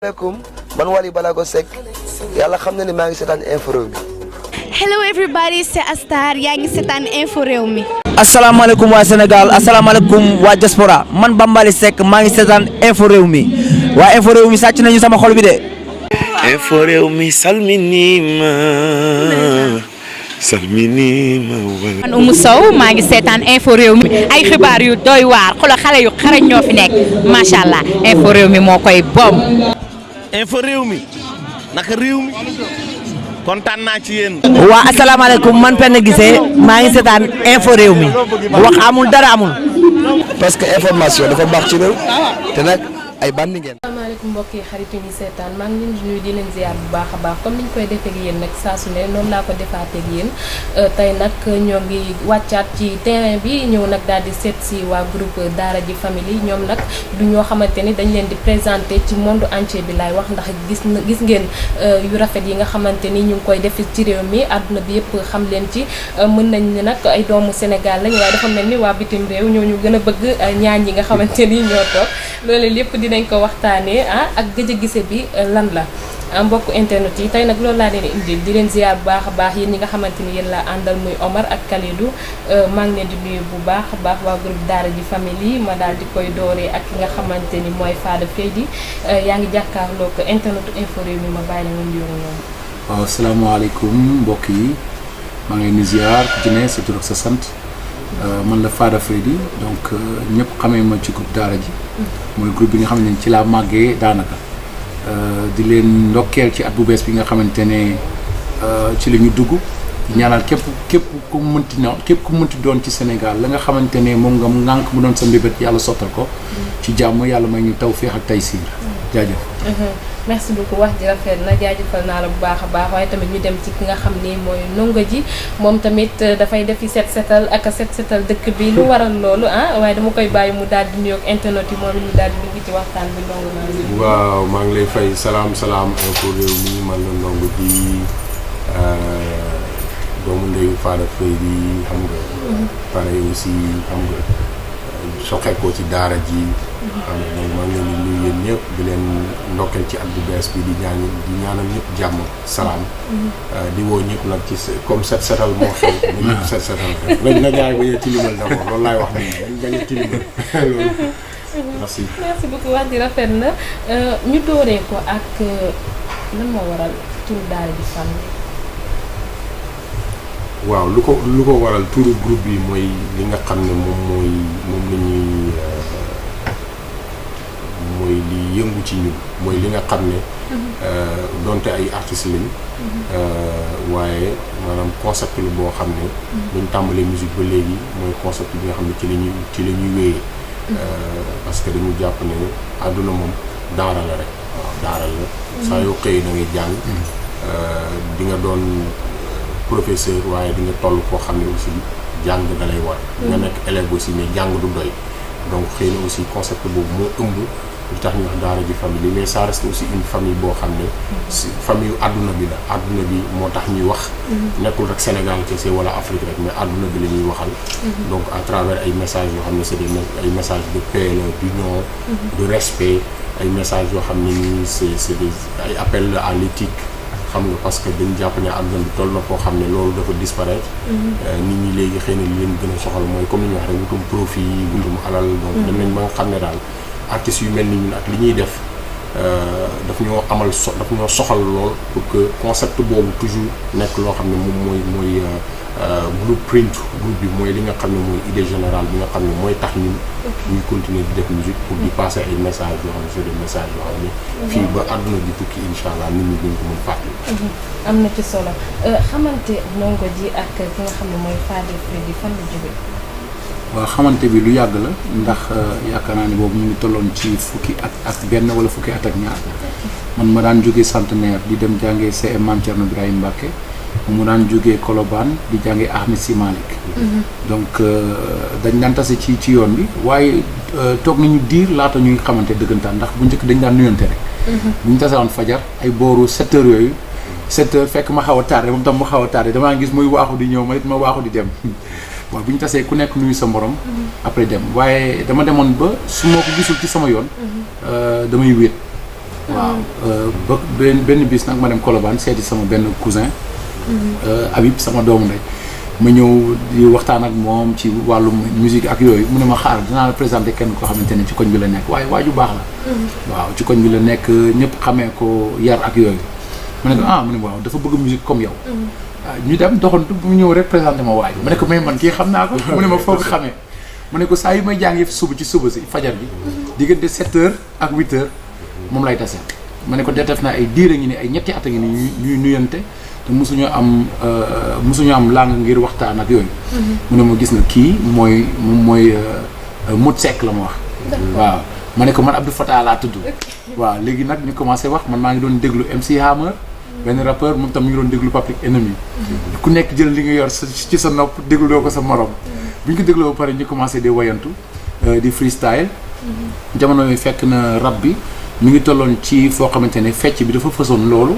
Assalamualaikum, man Wally Balago Seck yàlla xam na ni maa ngi seetaan info réew mi. Hello everybody, c'est Astar yaa ngi seetaan info réew mi. asalaamaaleykum waa Sénégal asalaamaaleykum waa diaspora man Bambaly Seck maa ngi seetaan info réew mi waa info réew mi sàcc nañu sama xol bi de. info réew mi salminima salminima. man Oumou Sow maa ngi seetaan info réew mi ay xibaar yu doy waar xoolal xale yu xarañ ñoo fi nekk macha allah info réew mi moo koy bom. info réew mi naka réew mi kontaan naa ci yéen. waa asalaamaaleykum man Penda Guissé maa ngi seetaan info réew mi wax amul dara amul. parce que information dafa baax ci réew te nag ay bandi ngeen. asalaamaaleykum mbokk yi xarit yi ñuy seetaan maa ngi leen di nuyu di leen ziar bu baax a baax comme ni ñu koy defee ak yéen nag saa su ne noonu laa ko defaatee ak yéen tey nag ñoo ngi wàccaat ci terrain bi ñëw nag daal di seet si waa groupe Daara J Family ñoom nag du ñoo xamante ni dañ leen di présenté ci monde entier bi laay wax ndax gis ngeen yu rafet yi nga xamante ni ñu ngi koy def ci réew mi àdduna bi yëpp xam leen ci mën nañ ni nag ay doomu Sénégal lañ waaye dafa mel ni waa bitim réew ñoo ñu gën a bëgg ñaan yi nga xamante ni ñoo toog loolu lépp dinañ ko waxtaanee ak gëj a gise bi lan la mbokk internet yi tey nag loolu laa leen indil di leen ziar bu baax a baax yéen ñi nga xamante ni yéen laa àndal muy Omar ak Kalidou maa ngi leen di nuyu bu baax a baax waa groupe Daara J Family ma daal di koy dooree ak ki nga xamante ni mooy Fada Feydi yaa ngi jàkkaarloo ko internetu info réew mi ma bàyyi la nga nuyoo ñoom. waaw asalaamaaleykum mbokk yi maa ngi leen di ziar ku ci ne sa tur ak sa sant. man la Fada Feydi donc ñëpp xamee ma ci groupe Daara J mooy groupe bi nga xam ne ci laa màggee daanaka di leen ndokkeel ci at bu bees bi nga xamante ne ci la ñu dugg ñaanal képp ku mënti doon ci Sénégal la nga xamante ne moom nga ngànk mu doon sa mbébét yàlla sottal ko ci jàmm yàlla may ñu tawfeex ak taysiir jaajëf. merci beaucoup wax ji rafet na jaajëfal naa la bu baax a baax waaye tamit ñu dem ci ki nga xam ni mooy Ndongo Ji moom tamit dafay defi set setal dëkk bi lu waral loolu waaye dama koy bàyyi mu daal di nuyoog internet yi moom ñu daal di dugg ci waxtaan bi Ndongo naa ngi. waaw maa ngi lay fay salaam info réew mi man la Ndongo Ji doomu ndeyu Fada Feydi xam nga. pare aussi xam nga soxeekoo ci Daara J. xam nga donc maa ngi leen di nuyu yéen ñëpp di leen ndokkeel ci at bu bees bi di ñaanal ñëpp jàmm salaam. di woo ñëpp nag ci comme set setal moo xew. na ñëpp set setal rek na jaay bañ a tilimal d'abord loolu laay wax nii dañ bañ a tilimal loolu. merci beaucoup wax ji rafet na ñu dooree ko ak lan moo waral turu Daara J Family. waaw lu ko waral turu groupe bi mooy li nga xam ne moom la ñuy mooy li yëngu ci ñun mooy li nga xam ne donte ay artistes lañ waaye maanaam concept lu boo xam ne buñ tàmbalee musique ba léegi mooy concept bi nga xam ne ci la ñuy wéyee parce que dañu jàpp ne àdduna moom daara la rek waaw daara la saa yoo xëyee da ngay jàng di nga doon professeur waaye di nga toll koo xam ne aussi jàng da lay war nga nekk élève aussi mais jàng du doy donc xëy na aussi concept boobu moo ëmb lu tax ñu wax Daara J Family mais ça reste aussi une famille boo xam ne si famille yu àdduna bi la àdduna bi moo tax ñuy wax nekkul rek Sénégal kese wala Afrique rek mais àdduna bi la ñuy waxal donc à travers ay messages yoo xam ne c'est ay messages de paix la d'union de respect ay messages yoo xam ne nii c'est des ay appels à l'éthique xam nga parce que dañu jàpp ne àdduna bi toll na koo xam ne loolu dafa disparaître nit ñi léegi xëy na li leen gën a soxal mooy comme ni ñu wax rek wutum profit wutum alal donc dem nañ ba nga xam ne daal artistes yu mel ni ñun ak li ñuy def daf ñoo daf ñoo soxal lool pour que concept boobu toujours nekk loo xam ne moom mooy blueprint groupe bi mooy li nga xam ne mooy idée générale bi nga xam ne mooy tax ñun ñuy continuer di def musique pour di passer ay messages yoo xam ne c'est des messages yoo xam ne fii ba àdduna bi tukki incha allah nit ñi dañ ko mën fàttali. am na ci solo xamante Ndongo Ji ak ki nga xam ne mooy Fada Feydi fan la jóge. waaw xamante bi lu yàgg la ndax yaakaar naa ne boobu ñu ngi tolloon ci fukki at ak benn wala fukki at ak ñaar man ma daan jógee Centenaire di dem jàngee CM Mame Thierno Birahim Mbacké mu daan jógee Colobane di jàngee Ahmed Sy Malick donc dañ daan tase ci yoon bi waaye toog nañu diir laata ñuy xamante dëggantaan ndax bu njëkk dañ daan nuyonte rek bu ñu tasewoon fajar ay booru 7 heures yooyu 7 heures fekk ma xaw a tardé moom tam mu xaw a tardé damaa gis muy waaxu di ñëw ma it ma waaxu di dem waaw bu ñu tasee ku nekk nuyu sa morom après dem waaye dama demoon ba su ma ko gisul ci sama yoon damay wéet waaw ba benn bis nag ma dem Colobane seeti sama benn cousin. Habib sama doomu ndey. ma ñëw di waxtaan ak moom ci wàllum musique ak yooyu mu ne ma xaar dinaa la présenter kenn koo xamante ne ci koñ bi la nekk waaye waaju baax la. waaw ci koñ bi la nekk ñëpp xamee ko yar ak yooyu. ma ne ko mu ne waaw dafa bëgg musique comme yow. waaw ñu dem doxantu mu ñëw rek présenté ma waaju ma ne ko mais man kii xam naa ko. mu ne ma foog xamee. ma ne ko saa yu may jàngee suba ci suba si fajar bi. diggante 7h ak 8h moom lay tase. ma ne ko def na ay diir a ngi ni ay ñetti at a ngi ni ñuy nuyante. te mosuñu am langue ngir waxtaan ak yooyu. mu ne ma gis nga kii mooy Modou Seck la ma wax. waaw ma ne ko man Abdou Fatah laa tudd. waaw léegi nag ñu commencé wax man maa ngi doon déglu MC Hammer. benn rappeur moom tam mi ngi doon déglu Public Enemy. ku nekk jël li nga yor ci sa nopp dégluloo ko sa morom. bu ñu ko dégloo ba pare ñu commencé di wayantu di freestyle. jamono yooyu fekk na rap bi. mi ngi tolloon ci foo xamante ne fecc bi dafa fësoon loolu.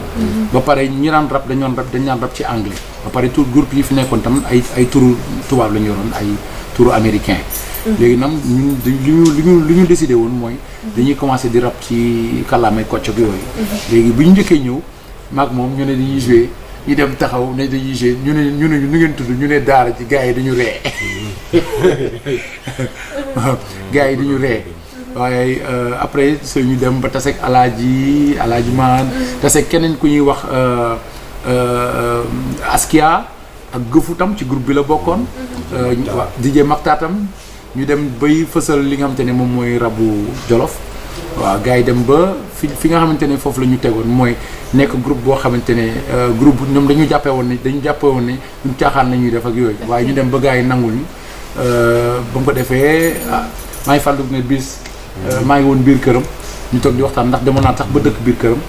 ba pare ñi daan rap dañ daan rap ci anglais. ba pare tur groupe yi fi nekkoon tam ay turu tubaab la ñu yoroon ay turu américain. léegi nag ñun li ñu décidé woon mooy. dañuy commencé di rap ci kàllaamay kocc ak yooyu. léegi bu ñu njëkkee ñëw maag moom ñu ne dañuy joué ñu dem taxaw ne dañuy joué ñu ne nu ngeen tudd ñu ne daara ci gars yi dañu ree waaw gars yi dañu ree. waaye après ñu dem ba taseeg alaaji maan taseeg keneen ku ñuy wax Askia ak gëfu tam ci groupe bi la bokkoon. waaw DJ Makta tam ñu dem bay fësal li nga xamante ne moom mooy rabu Jolof. waaw gars yi dem ba fi nga xamante ne foofu la ñu tegoon mooy nekk groupe boo xamante ne groupe ñoom dañu jàppee woon ne ñun caaxaan nañuy def ak yooyu waaye ñu dem ba gars yi nangul ñu ba mu ko defee maa ngi fàttaliku ne bis. maa ngi woon biir këram ñu toog di waxtaan ndax demoon naa tax ba dëkk biir këram.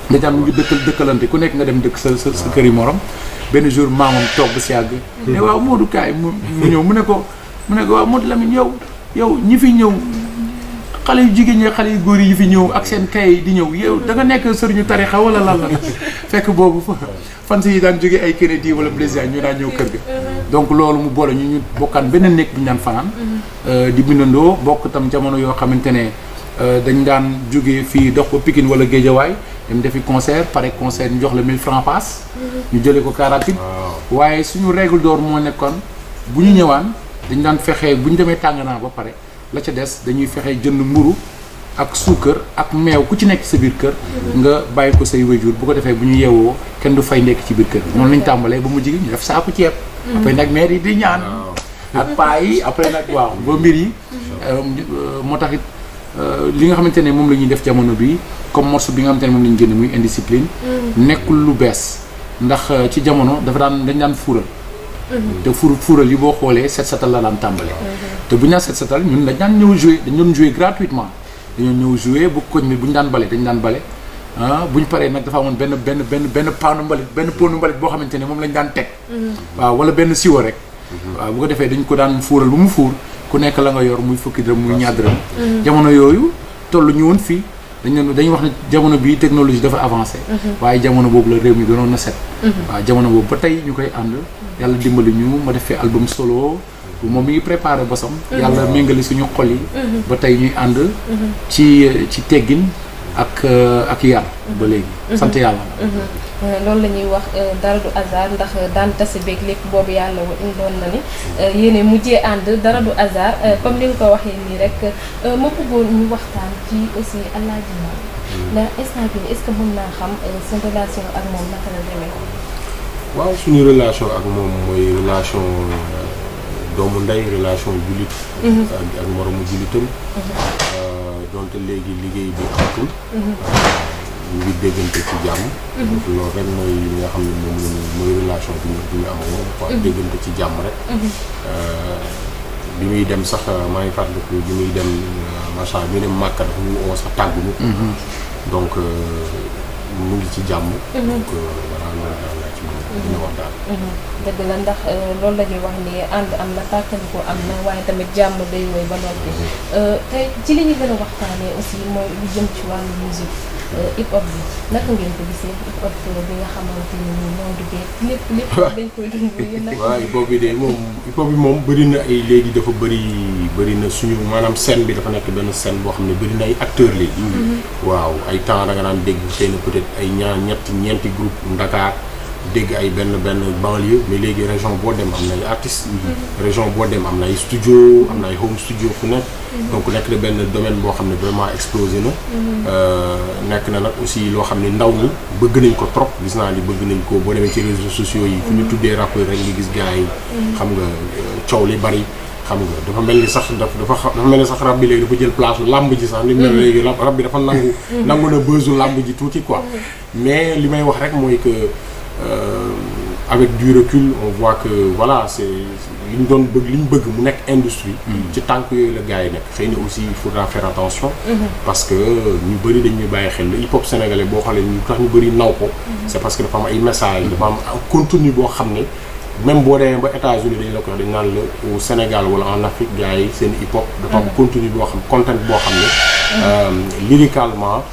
dèjà mu ngi dëkkalante ku nekk nga dem dëkk sa kër yi morom benn jour maamam toog ba si yàgg. ne waaw Modou kaay mu ñëw mu ne ko waaw Modou Lamine yow ñi fi ñëw xale yu jigéen ñi xale yu góor yi fi ñëw ak seen kay di ñëw yow da nga nekk sëriñu tarixa wala lan la fekk boobu fan yi daan jóge ay Kennedy wala Blaise ñu daan ñëw kër ga. donc loolu mu boole ñu bokkaan benn nekk bu ñu daan fanaan. di bindandoo bokk tam jamono yoo xamante ne dañ daan jóge fii dox ko Pikine wala Guédiawaye dem defi concert pare concert ñu jox la 1000 francs pass. ñu jëlee ko Karatim. waaye suñu règle d'or moo nekkoon bu ñu ñëwaan dañ daan fexe bu ñu demee Tànganaa ba pare la ca des dañuy fexe jënd mburu ak suukar ak meew ku ci nekk sa biir kër. nga bàyyi ko say wéjur bu ko defee bu ñu yeewoo kenn du fay nekk ci biir kër noonu lañ tàmbalee ba mu jigi ñu def saaku ceeb. après nag maire yi di ñaan. ak paa yi après nag waaw ba mbir yi. moo tax it li nga xamante ne moom la ñuy def jamono bi comme morceau bi nga xamante ne moom la ñu génn muy indiscipline. nekkul lu bees ndax ci jamono dañ daan fuural. te fuural yi boo xoolee set setal la daan tàmbalee. te bu ñu daan set setal ñun dañ daan ñëw jouer dañ doon jouer gratuitement dañoo ñëw jouer bu koñ bi bu ñu daan bale dañ daan bale. bu ñu paree nag dafa amoon benn paanu mbalit benn poonu mbalit boo xamante ne moom lañ daan teg. waaw wala benn siwo rek. waaw bu ko defee dañ ko daan fuural bu mu fuur ku nekk la nga yor muy fukki dërëm muy ñaar dërëm. jamono yooyu tollu ñu woon fii dañuy wax ne jamono bii technologie dafa avancé. waaye jamono boobu la réew mi gënoon na set. waaw jamono boobu ba tey ñu koy ànd yàlla dimbali ñu ma def fee album solo moom mi ngi préparé bosam. yàlla méngale suñu xol yi. ba tey ñuy ànd ci teggin. ak yar ba léegi. sant yàlla. loolu la ñuy wax dara du hasard ndax daan tase beeg lépp boobu yàlla doon na ni yéene mujjee ànd dara du hasard comme ni nga ko waxee nii rek ma bëggoon ñu waxtaan ci aussi Alaaji Maan ndax instant bi est-ce que mën naa xam seen relation ak moom naka la demee. waaw suñu relation ak moom mooy relation doomu ndey relation jullit. ak moromu jullitam. donte léegi liggéey bi amatul. ñu ngi déggante ci jàmm. donc loolu rek mooy li nga xam ne moom la ñu mooy relation bi ñu am moom quoi déggante ci jàmm rek. bi muy dem sax maa ngi fàttaliku bi muy dem macha allah bi muy dem Màkka dafa ñu woo sax tàgguñu. donc mu ngi ci jàmm. donc voilà loolu daal laa ci mën a wax daal. dëgg la ndax loolu la ñuy wax ni ànd am na tàkkali ko am na waaye tamit jàmm day woy ba noppi tey ci li ñu gën a waxtaanee aussi mooy lu jëm ci wàllu musique hip hop bi naka ngeen ko gisee hip hop bi nga xamante ni moo duggee lépp dañ koy dund yéen nag. waaw hip hop bi de moom bëri na ay léegi dafa bëri na suñu maanaam scène bi dafa nekk benn scène boo xam ne bëri na ay acteurs léegi. waaw ay temps da nga daan dégg xëy na peut-être ay ñeenti groupe Dakar dégg ay benn banlieue mais léegi région boo dem am na ay artistes. région boo dem am na ay studio am na ay home studio fu nekk. donc nekk na benn domaine boo xam ne vraiment explosé na. nekk na nag aussi loo xam ne ndaw ñi bëgg nañ ko trop gis naa ni bëgg nañ ko boo demee ci réseaux sociaux yi fu ñu tuddee rappeur rek nga gis gars yi. xam nga coow li bari. xam nga dafa mel ni sax dafa mel ni sax rab bi léegi dafa jël place làmb ji sax ni mel léegi rab bi dafa nangu na bësu làmb ji tuuti quoi mais li may wax rek mooy que avec du recul on voit que voilà c'est li ñu bëgg mu nekk industrie ci tànk yooyu la gars yi nekk xëy na aussi il faudra faire attention parce que ñu bëri dañuy bàyyi xel le hip hop sénégalais boo xoolee ñu tax ñu bëri naw ko c'est parce que dafa am ay messages dafa am contenu boo xam ne même boo demee ba États-Unis dañ la ko wax dañ naan la au Sénégal wala en Afrique gars yi seen hip hop dafa am contenu boo xam content boo xam ne lyricalement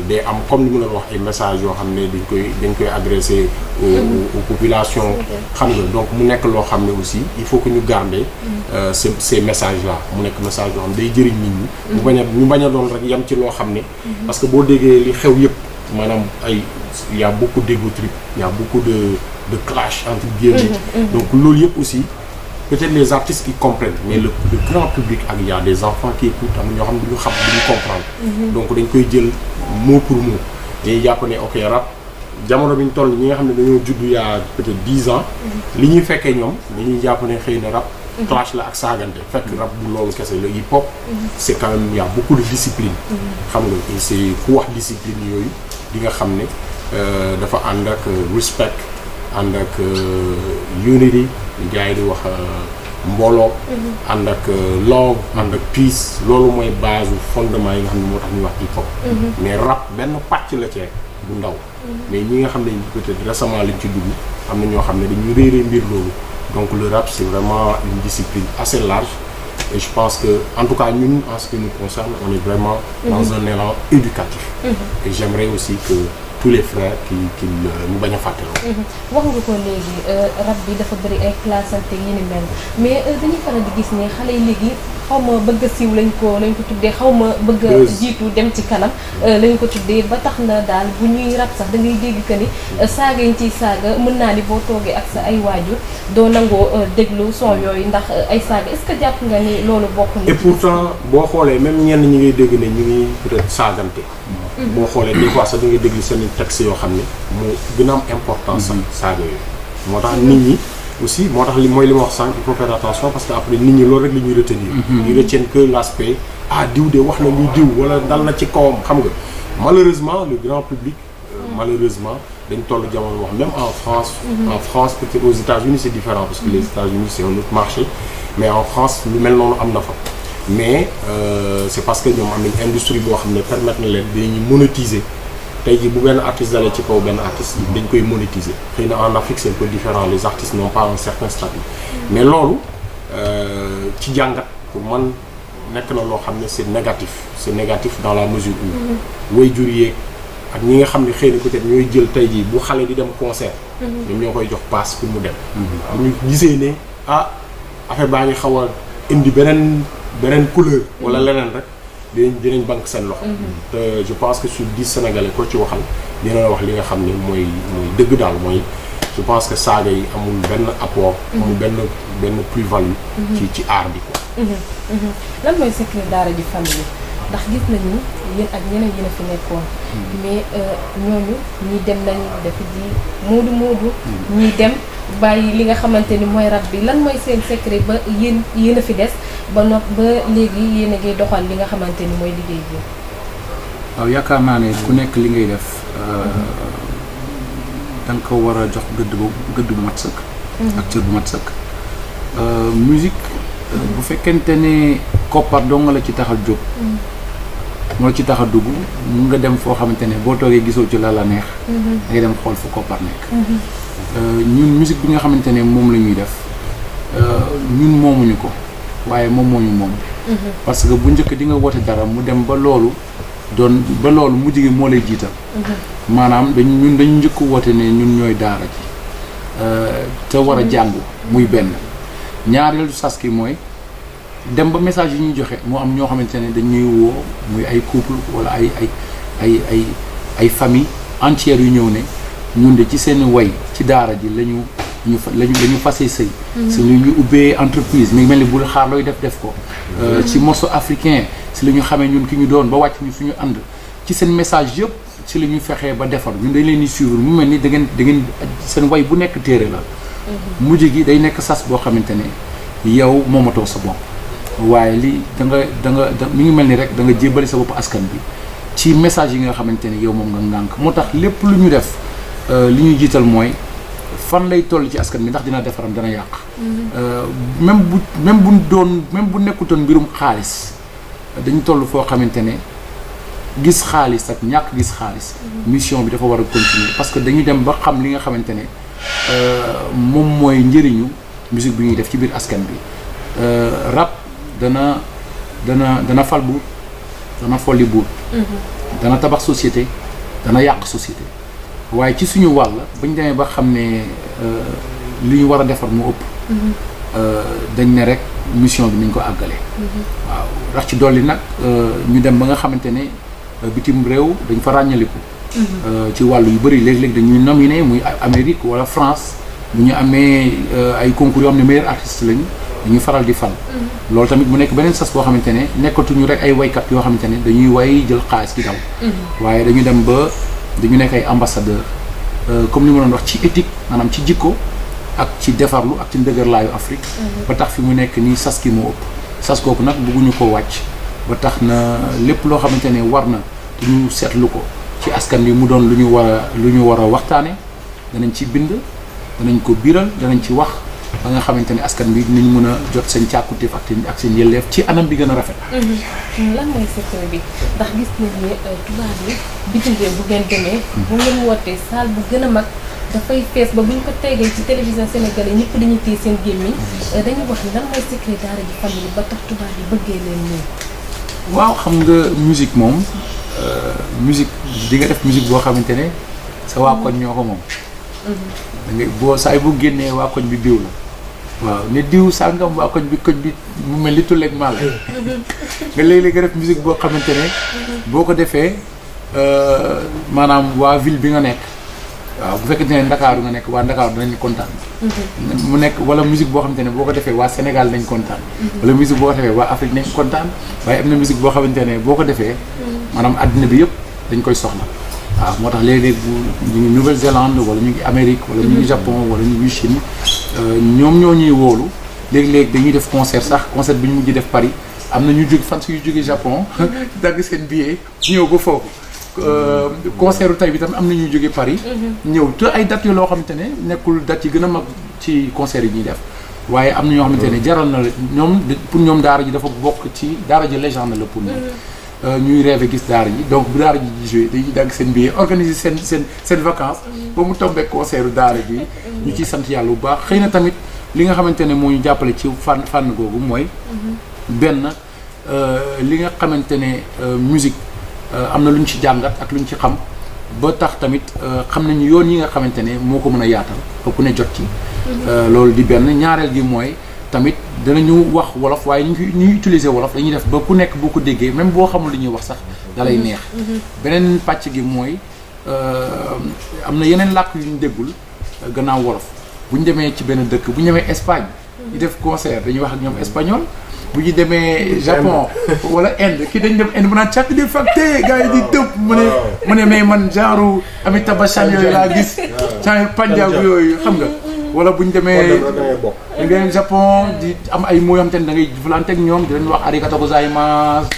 day am comme ni mu doon wax ay messages yoo xam ne dañ koy adressé aux populations xam nga donc mu nekk loo xam ne aussi il faut que ñu garder ces messages là mu nekk message yoo xam ne day jëriñ nit ñi ñu bañ a doon rek yem ci loo xam ne parce que boo déggee li xew yëpp maanaam il y a beaucoup d'ego trip il y a beaucoup de clash entre guillemets donc loolu yëpp aussi peut-être les artistes qui comprennent mais le grand public ak il y a des enfants qui écoutent am na ñoo xam ne duñu xam duñu comprendre donc dañ koy jël mot pour mot dañuy jàpp ne ok rap jamono bi ñu toll ñi nga xam ne dañoo judd il y a peut-être 10 ans li ñuy fekkee ñoom dañuy jàpp ne xëy na rap clash la ak saagante fekk rap bu loolu kese le hip hop c'est quand même il y a beaucoup de discipline xam nga et c'est ku wax discipline yooyu di nga xam ne dafa ànd ak respect ànd ak unity gars yi di wax mbooloo ànd ak love ànd ak peace loolu mooy base fondement yi nga xam ne moo tax ñuy wax hip hop mais rap benn pàcc la ci bu ndaw mais ñi nga xam ne peut-être récemment lañ ci dugg am na ñoo xam ne dañuy réeree mbir loolu donc le rap c'est vraiment une discipline assez large et je pense que en tout cas ñun en ce qui nous concerne on est vraiment dans un élan éducatif et j'aimerais aussi que tous les frères qui ñu bañ a fàttaloo. wax nga ko léegi rap bi dafa bëri ay classante yi ni mel mais dañuy faral di gis ne xale yi léegi xaw ma bëgg a siiw lañ ko tuddee xaw ma bëgg a jiitu dem ci kanam lañ ko tuddee ba tax na daal bu ñuy rap sax da ngay dégg que ni saaga yi ciy saaga mën naa ni boo toogee ak sa ay waajur doo nangoo déglu son yooyu ndax ay saaga est-ce que jàpp nga ni loolu bokk na. et pourtant boo xoolee même ñenn ñi ngay dégg ne ñu ngi peut-être saagante. boo xoolee des fois sax da ngay déglu seen texte yoo xam ne moo gën a am importance sax saaga yooyu moo tax nit ñi aussi moo tax li mooy li ma wax sànq il faut faire attention parce que après nit ñi loolu rek la ñuy retenir ils retiennent que l'aspect diw de wax na lu diw wala dal na ci kawam xam nga malheureusement le grand public malheureusement dañ toll jamono wax même en France peut-être aux États-Unis c'est différent parce que les États-Unis c'est un autre marché mais en France lu mel noonu am na fa mais c'est parce que ñoom am nañ industrie boo xam ne permettre na leen dañuy monétiser tey jii bu benn artiste dalee ci kaw benn artiste dañ koy monétiser xëy na en Afrique c'est un peu différent les artistes n'ont pas un certain statut mais loolu ci jàngat pour man nekk na loo xam ne c'est négatif dans la mesure où waajur yeeg ak ñi nga xam ne xëy na peut-être ñooy jël tey jii bu xale di dem concert ñoom ñoo koy jox passe pour mu dem bu ñu gisee ne affaire baa ngi xaw a indi beneen couleur wala leneen rek dinañ banque seen loxo te je pense que sur 10 Sénégalais ko ci waxal dina la wax li nga xam ne mooy dëgg daal mooy je pense que saaga yi amul benn apport amul benn plus-value ci art bi quoi lan mooy secret daara ji famille ndax gis nañu yéen ak ñeneen yéen a fi nekkoon mais ñooñu ñi dem nañ def ji moodu ñi dem bàyyi li nga xamante ni mooy rab bi lan mooy seen secret ba yéen a fi des ba léegi yéen a ngi doxal li nga xamante ni mooy liggéey bi. waaw yaakaar naa ne ku nekk li ngay def da nga ko war a jox gëdd bu mat sëkk. ak cër bu mat sëkk. musique bu fekkente ne koppar doo nga la ci tax a jóg. moo la ci tax a dugg mun nga dem foo xamante ne boo toogee gisoo ci la neex. da ngay dem xool fu koppar nekk. ñun musique bi nga xamante ne moom la ñuy def ñun moomuñu ko waaye moom moo ñu moom. parce que bu njëkk di nga woote dara mu dem ba loolu doon ba loolu mujj gi moo lay jiital maanaam dañu njëkk woote ne ñun ñooy daara ji te war a jàngu muy benn ñaareelu sas ki mooy dem ba message yi ñuy joxe moo am ñoo xamante ne dañuy woo muy ay couple wala ay famille entière yu ñëw ne ñun de ci seen way ci daara ji lañu fase sëy si lu ñu ubbee entreprise mi ngi mel ni bul xaar looy def ko ci morceau africain si la ñu xamee ñun ki ñu doon ba wàcc ñu suñu ànd ci seen message yëpp si la ñuy fexee ba defar ñun dañ leen di suivre mu mel ni da ngeen seen way bu nekk téere la mujj gi day nekk sas boo xamante ne yow moomatoo sa bopp waaye li da nga mi ngi mel ni rek da nga jébbali sa bopp askan bi ci message yi nga xamante ne yow moom nga ngànk moo tax lépp lu ñu def li ñuy jiital mooy fan lay toll ci askan bi ndax dina defaram dana yàq même bu nekkutoon mbirum xaalis dañu toll foo xamante ne gis xaalis ak ñàkk gis xaalis mission bi dafa war a continuer parce que dañu dem ba xam li nga xamante ne moom mooy njëriñu musique bi ñuy def ci biir askan bi rap dana fal buur dana folli buur dana tabax société dana yàq société waaye ci suñu wàll bañ demee ba xam ne li ñu war a defar mu ëpp dañ ne rek mission bi nañ ko àggale waaw rax ci dolli nag ñu dem ba nga xamante ne bitim réew dañ fa ràññaliku ci wàllu yu bëri léeg-léeg dañuy nominé muy Amérique wala France bu ñu amee ay concours yoo xam ne meilleur artiste lañu dañuy faral di fal loolu tamit mu nekk beneen sas boo xamante ne nekkatuñu rek ay waykat yoo xamante ne dañuy way jël xaalis gi daw waaye dañu dem ba dañu nekk ay ambassadeur comme li ma doon wax ci éthique maanaam ci jikko ak ci defarlu ak ci ndëgërlaayu Afrique ba tax fi mu nekk nii sas ki moo ëpp sas kooku nag bëgguñu ko wàcc ba tax na lépp loo xamante ne war na te ñu seetlu ko ci askan bi mu doon lu ñu war a waxtaane danañ ci bind danañ ko biral danañ ci wax ba nga xamante ne askan bi dinañ mën a jot seen càkkutéef ak seen yelleef ci anam bi gën a rafet. lan mooy secret bi ndax gis nañ ne tubaab yi bitim réew bu ngeen demee. bu ngeen wootee salle bu gën a mag dafay fees ba buñ ko tegee ci télévision sénégalais ñëpp dañuy téye seen gémmiñ dañuy wax ni lan mooy secret daara ji famille ba tax tubaab yi bëggee leen nii. waaw xam nga musique moom musique di nga def musique boo xamante ne sa waa koñ ñoo ko moom. da ngay boo saa bu génnee waa koñ bi diw la. waaw ne diw sàngam waa koñ bi mu mel ni tulleeg maal nga léeg-léeg nga def musique boo xamante ne boo ko defee maanaam waa ville bi nga nekk waaw bu fekkente ne Ndakaaru nga nekk waa Ndakaaru danañ kontaan mu nekk wala musique boo xamante ne boo ko defee waa Sénégal nañ kontaan wala musique boo ko defee waa Afrique nañ kontaan waaye am na musique boo xamante ne boo ko defee maanaam àddina bi yëpp dañ koy soxla waaw moo tax léeg-léeg ñu ngi Nouvelle-Zélande wala ñu ngi Amérique wala ñu ngi Japon wala ñu ngi Chine ñoom ñoo ñuy woolu léeg-léeg dañuy def concert bi ñu mujj def Paris am na ñu jóg fan yu jógee Japon dagg seen billet ñëw ba foofu concert tey bi tam am na ñuy jógee Paris ñëw te ay dates yoo loo xamante ne nekkul dates yi gën a mag ci concert yi ñuy def waaye am na ñoo xamante ne jaral na la ñoom pour ñoom daara ji dafa bokk ci daara ji légende la pour ñoom ñuy rêvé gis daara ji donc bu daara ji di joué dañuy dagg seen billet organiser seen vacances ba mu tombé concert daara ji ñu ciy sant yàlla bu baax xëy na tamit li nga xamante ne moo ñu jàppale ci fànn googu mooy benn li nga xamante ne musique am na lu ñu ci jàngat ak lu ñu ci xam ba tax tamit xam nañu yoon yi nga xamante ne moo ko mën a yaatal ba ku ne jot ci loolu di benn ñaareel gi mooy tamit danañu wax wolof waaye ñuy utiliser wolof dañuy def ba ku nekk boo ko déggee même boo xamul li ñuy wax sax dalay neex beneen pàcc gi mooy am na yeneen làkk yu ñu déggul gannaaw wolof bu ñu demee ci benn dëkk bu ñu demee Espagne ñu def concert dañuy wax ak ñoom espagnol bu ñu demee Japon wala Inde kii dañ dem Inde mu naan càkk di facté gars yi di tëb mu ne mais man genre Amitabh Bachchan yooyu laa gis genre Punjab yooyu xam nga wala bu ñu demee ngeen Japon di am ay mots yoo xam te ne da ngay jëflante ak ñoom di leen wax arigato gozaimasu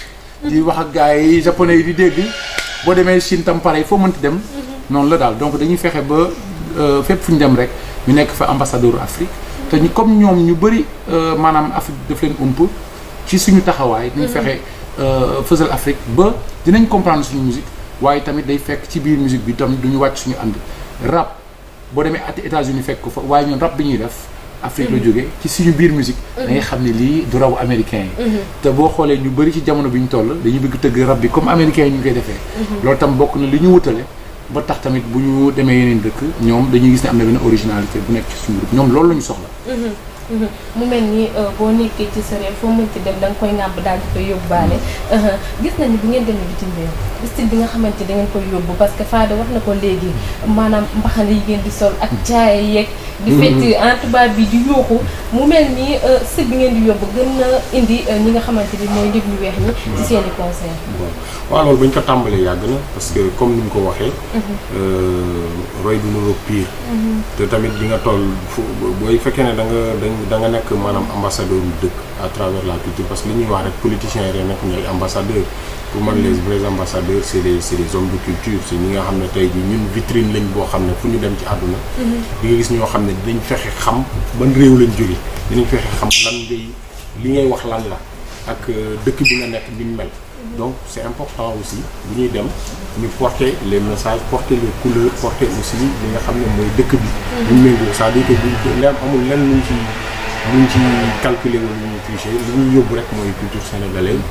di wax ak gars yi japonais yi di dégg boo demee Chine tam pare foo mënti dem noonu la daal donc dañuy fexe ba fépp fu ñu dem rek ñu nekk fa ambassadeur Afrique te ñu comme ñoom ñu bëri maanaam Afrique daf leen ump ci suñu taxawaay dañu fexe fësal Afrique ba dinañ comprendre suñu musique waaye tamit day fekk ci biir musique bi tam duñu wàcc suñu ànd rap boo demee États-Unis fekk ko fa waaye ñun rap bi ñuy def Afrique la jógee ci suñu biir musique da ngay xam ne lii du raw américain yi te boo xoolee ñu bëri ci jamono bi ñu toll dañuy bëgg tëgg rab bi comme américain yi ñu koy defee loolu tam bokk na li ñu wutale ba tax tamit bu ñu demee yeneen dëkk ñoom dañuy gis ne am na benn originalité bu nekk ci suñu groupe ñoom loolu la ñu soxla mu mel ni boo nekkee ci sa réew foo mënti dem da nga koy ŋàbb daal di koy yóbbaale gis nañu bu ngeen demee bitim réew style bi nga xamante da ngeen koy yóbbu parce que Fada wax na ko léegi maanaam mbaxane yi ngeen di sol ak caaya yeeg di fecc en tubaab bi di yooxu mu mel ni style bi ngeen di yóbbu gën na indi ñi nga xamante ni mooy nit ñu weex ñi ci seen i concert. waaw loolu ba ñu ko tàmbalee yàgg na parce que comme ni mu ko waxee roy du nuroo pire te tamit di nga toll fu booy fekkee ne da nga nekk maanaam ambassadeur yu dëkk à travers la culture parce que li ñuy wax rek politiciens yi nekk ñooy ambassadeurs pour man les vrais ambassadeurs c'est des hommes de culture c'est ñi nga xam ne tey jii ñun vitrine lañ boo xam ne fu ñu dem ci àdduna di nga gis ñoo xam ne dinañ fexe xam ban réew lañ jóge dinañ fexe xam lan ngay li ngay wax lan la ak dëkk bi nga nekk bi mu mel donc c'est important aussi bu ñuy dem ñu porter les messages porter les couleurs porter aussi li nga xam ne mooy dëkk bi ñu méngoo c'est-à-dire que bu leen amul lenn luñ ci calculer wala lu ñu tricher li ñuy yóbbu rek mooy culture sénégalaise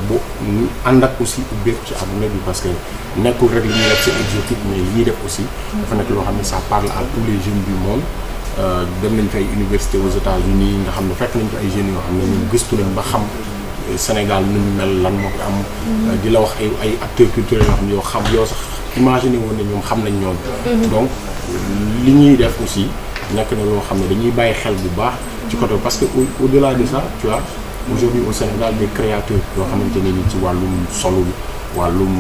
bu ànd ak aussi ubbeeku ci àdduna bi parce que nekkul rek li ñuy def c'est exotique mais li ñuy def aussi dafa nekk loo xam ne ça parle à tous les jeunes du monde dem nañ fay université aux États-Unis nga xam ne fekk nañ ko ay jeunes yoo xam ne ñun gëstu nañ ba xam Sénégal nu mu mel lan moo ko am di la wax ay acteurs culturels yoo xam yow sax imaginer woon ne ñoom xam nañ ñoom donc li ñuy def aussi nekk na loo xam ne dañuy bàyyi xel bu baax ci côté parce que au-delà de ça tu vois aujourd'hui au Sénégal des créateurs yoo xamante ne ni ci wàllum solo wàllum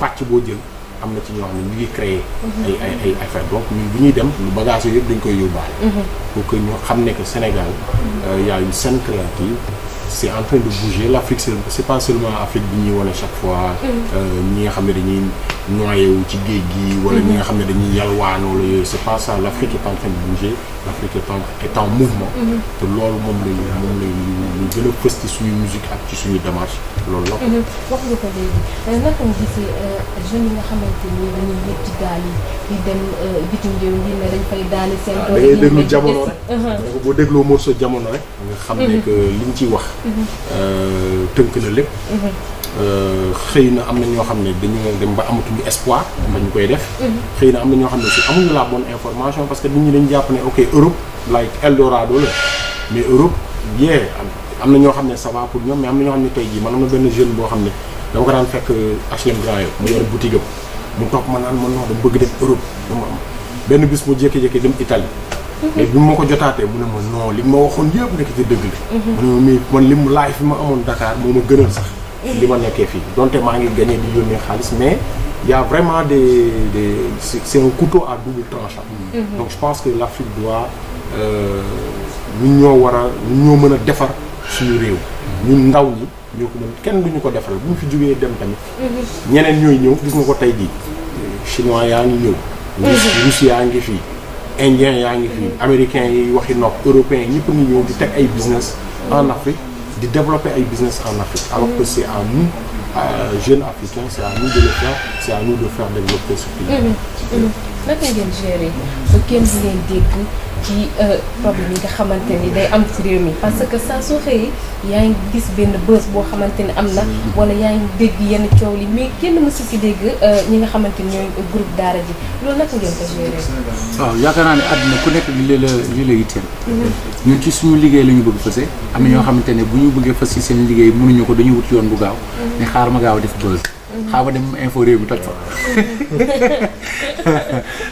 pàcc boo jël am na ci ñoo xam ne ñu ngi créer ay affaire donc ñun bu ñuy dem lu bagage yëpp dañ koy yóbbaale pour que ñu xam ne que Sénégal y a une scène créative c'est en train de bouger l'Afrique c'est pas seulement Afrique bi ñuy wane chaque fois ñi nga xam ne dañuy noyé wu ci géej gi wala ñi nga xam ne dañuy yalwaan wala yooyu c'est pas ça l'Afrique est en train de bouger l'Afrique est en mouvement te loolu moom lay ñu gën a fës ci suñu musique ak ci suñu démarche loolu la wax nga ko léegi naka nga gisee jeunes yi nga xamante ni dañuy yëg ci gaal yi di dem bitim réew ngir ne dañ fay daani seen doole da ngay déglu jamono rek boo dégloo morceau jamono rek nga xam ne que liñ ciy wax tënk na lépp xëy na am na ñoo xam ne dañu dem ba amatuñu espoir ba ñu koy def xëy na am na ñoo xam ne aussi amuñu la bonne information parce que nit ñi dañu jàpp ne ok Europe like Eldorado la mais Europe am na ñoo xam ne ça va pour ñoom mais am na ñoo xam ne tey jii man am na benn jeune boo xam ne dama ko daan fekk HLM Grand Yoff mu yor boutique am mu topp ma naan man non dama bëgg dem Europe dama am benn bis mu jékki-jékki dem Italie mais bi ma ko jotaatee mu ne ma non li ma waxoon yëpp nekk ci dëgg la mu ne ma mais man li mu laay fi ma amoon Dakar moo ma gënal sax li ma nekkee fii donte maa ngi gagné di yónnee xaalis mais il y a vraiment c'est un couteau à double tranchant donc je pense que l'Afrique doit ñun ñoo mën a defar suñu réew ñun ndaw ñi ñoo ko mën kenn duñu ko defaral bu ñu fi jógee dem tamit ñeneen ñooy ñëw gis nga ko tey jii chinois yaa ngi ñëw russe yaa ngi fii indien yaa ngi fii américains yi waxi nopp européens ñëpp ngi ñëw di teg ay business en Afrique di développer ay business en Afrique alors que c'est à nous jeunes africains c'est à nous de le faire c'est à nous de faire développer ce pays naka ngeen gérer ba kenn du leen dégg ci problème yi nga xamante ni day am ci réew mi parce que saa soo xëyee yaa ngi gis benn bës boo xamante ni am na wala yaa ngi dégg yenn coow li mais kenn mësu ci dégg ñi nga xamante ni ñooy groupe daara ji loolu naka ngeen ko gérer. waaw yaakaar naa ne àdduna ku nekk li la yitteel ñun ci suñu liggéey la ñu bëgg fëse am na ñoo xamante ne bu ñu bëggee fës ci seen liggéey mënuñu ko dañuy wut yoon bu gaaw ne xaar ma gaaw def bës xaar ma dem info réew mi toj fa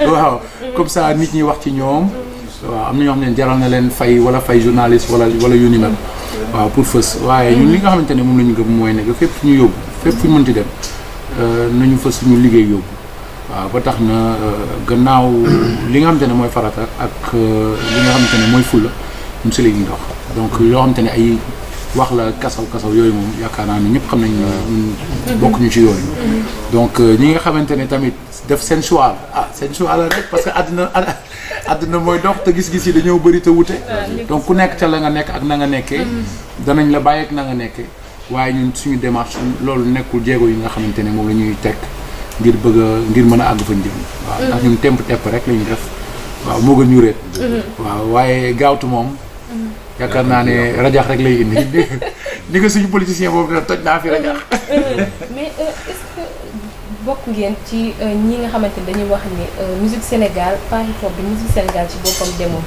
waaw comme ça nit ñi wax ci ñoom waaw am na ñoo xam ne jaral na leen fay wala fay journaliste wala yu ni mel waaw pour fës waaye ñun li nga xamante ne moom la ñu gëm mooy ne que fépp fu ñu yóbbu fépp fu ñu mënti dem nañu fës suñu liggéey yóbbu waaw ba tax na gannaaw li nga xamante ne mooy farata ak li nga xamante ne mooy fulla ñun si la ñuy dox donc yoo xamante ne ay wax la kasaw yooyu moom yaakaar naa ne ñëpp xam nañ ñun bokk ñu ci yooyu donc ñi nga xamante ne tamit def seen choix seen choix la rek parce que àddina mooy dox te gis-gis yi dañoo bëri te wute donc ku nekk ca la nga nekk ak na nga nekkee danañ la bàyyi ak na nga nekkee waaye ñun suñu démarche loolu nekkul jéego yi nga xamante ne moom la ñuy teg ngir mën a àgg fañ jëm waaw ndax ñun temp tepp rek la ñuy def waaw moo gën ñuréet waaw waaye gaawtu moom yaakaar naa ne rajax rek lay indi ni nga suñu politicien boobu ne toj naa fi rajax mais est-ce que bokk ngeen ci ñi nga xamante ni dañuy wax ni musique Sénégal pas hip-hop bi musique Sénégal ci boppam demoon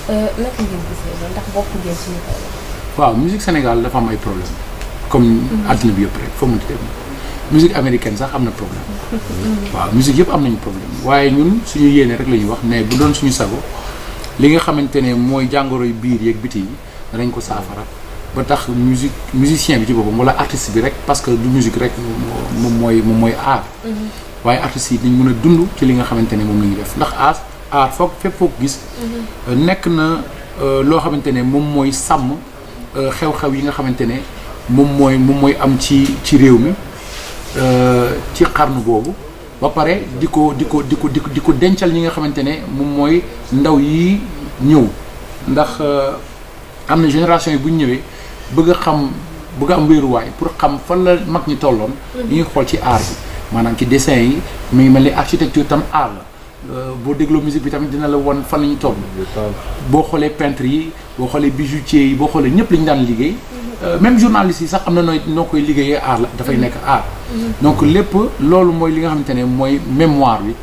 naka ngeen gisee loolu ndax bokk ngeen ci ñu koy wax. waaw musique Sénégal dafa am ay problème comme àddina bi yëpp rek foo mënti dem musique américaine sax am na problème waaw musique yëpp am nañu problème waaye ñun suñu yéene rek la ñuy wax ne bu doon suñu sago li nga xamante ne mooy jàngoroy biir yeeg biti yi danañ ko saafara ba tax musicien bi ci boppam wala artiste bi rek parce que du musique rek moom mooy art waaye artistes yi dañ mën a dund ci li nga xamante ne moom la ñuy def ndax art foog fépp foog gis nekk na loo xamante ne moom mooy sàmm xew-xew yi nga xamante ne moom mooy am ci réew mi ci xarnu boobu ba pare di ko dencal ñi nga xamante ne moom mooy ndaw yi ñëw ndax am na génération yi bu ñu ñëwee bëgg a am wéeruwaay pour xam fan la mag ñi tolloon li ñuy xool ci art bi maanaam ci dessin yi mu ngi mel ni architecture tam art la boo dégloo musique bi tamit dina la won fan la ñu toll boo xoolee peintre yi boo xoolee bijoutier yi boo xoolee ñëpp li ñu daan liggéey même journaliste yi sax am na noo koy liggéeyee art la dafay nekk art donc lépp loolu mooy li nga xamante ne mooy mémoire bi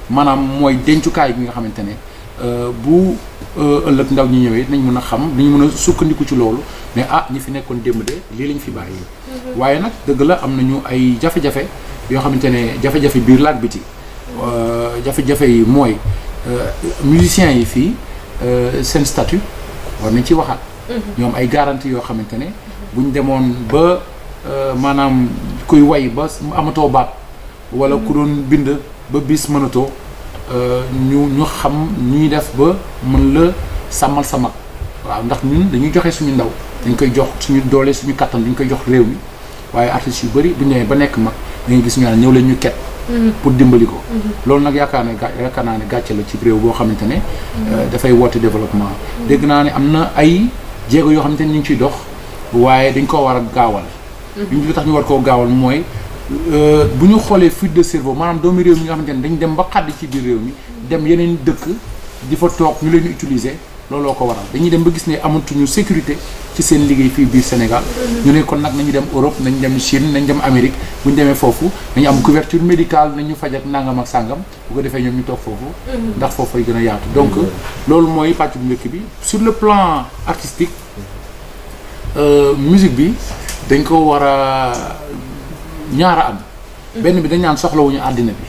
maanaam mooy dencukaay bi nga xamante ne bu ëllëg ndaw ñi ñëwee nañ mën a xam dañu mën a sukkandiku ci loolu mais ñi fi nekkoon démb de lii lañ fi bàyyi waaye nag dëgg la am nañu ay jafe-jafe yoo xamante ne jafe-jafe biir laak biti jafe-jafe yi mooy musiciens yi fii seen statut war nañ ci waxaat ñoom ay garantie yoo xamante ne buñ demoon ba maanaam kuy way ba amatoo baat wala ku doon bind ba bis mënatoo ñu xam ñuy def ba mën la sàmmal sa mag waaw ndax ñun dañuy joxe suñu ndaw dañ koy jox suñu doole suñu kattan dañ koy jox réew mi waaye artistes yu bëri bu ñu nee ba nekk mag da ngay gis ñu naan ñëw leen ñu ket pour dimbali ko loolu nag yaakaar naa ne gàcce la ci réew boo xamante ne dafay woote développement dégg naa ne am na ay jéego yoo xamante ne ñu ngi ciy dox waaye dañ koo war a gaawal li tax ñu war koo gaawal mooy bu ñu xoolee fuite de cerveau maanaam doomu réew mi nga xamante ne dañ dem ba xàddi ci biir réew mi dem yeneen dëkk di fa toog ñu leen utiliser looloo ko waral dañuy dem ba gis ne amatuñu sécurité ci seen liggéey fii biir Sénégal ñu ne kon nag nañu dem Europe nañ dem Chine nañ dem Amérique bu ñu demee foofu nañu am couverture médicale nañu faj ak nangam ak sàngam bu ko defee ñoom ñu toog foofu ndax foofu ay gën a yaatu donc loolu mooy pàcc bu njëkk bi sur le plan artistique musique bi dañ ko war a ñaara am benn bi dañ naan soxlawuñu àddina bi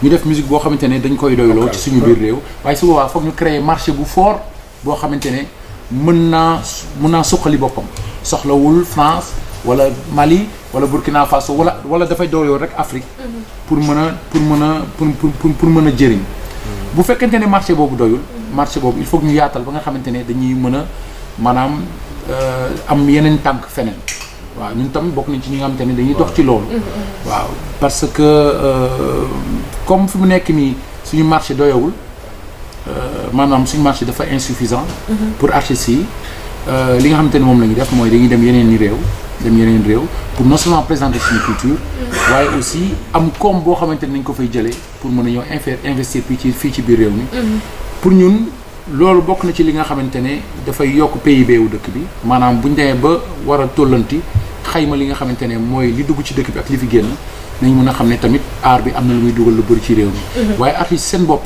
ñu def musique boo xamante ne dañ koy doyloo ci suñu biir réew waaye su boobaa foog ñu créer marché bu fort boo xamante ne mën naa suqali boppam soxlawul France wala Mali wala Burkina Faso wala dafay doyloo rek Afrique pour mën a jëriñ bu fekkente ne marché boobu doyul marché boobu il faut que ñu yaatal ba nga xamante ne dañuy mën a maanaam am yeneen tànk feneen waaw ñun tam bokk nañ ci ñi nga xamante ne dañuy dox ci loolu waaw parce que comme fi mu nekk nii suñu marché doyawul maanaam suñu marché dafa insuffisant pour artistes yi li nga xamante ne moom la ñuy def mooy dañuy dem yeneen réew pour non seulement présenter suñu culture waaye aussi am koom boo xamante ne nañ ko fay jëlee pour mën a ñëw investir fii ci biir réew mi pour ñun loolu bokk na ci li nga xamante ne dafay yokk PIB wu dëkk bi maanaam buñ demee ba war a tollanti xayma li nga xamante ne mooy li dugg ci dëkk bi ak li fi génn nañ mën a xam ne tamit art bi am na lu muy dugal lu bëri ci réew mi waaye artistes seen bopp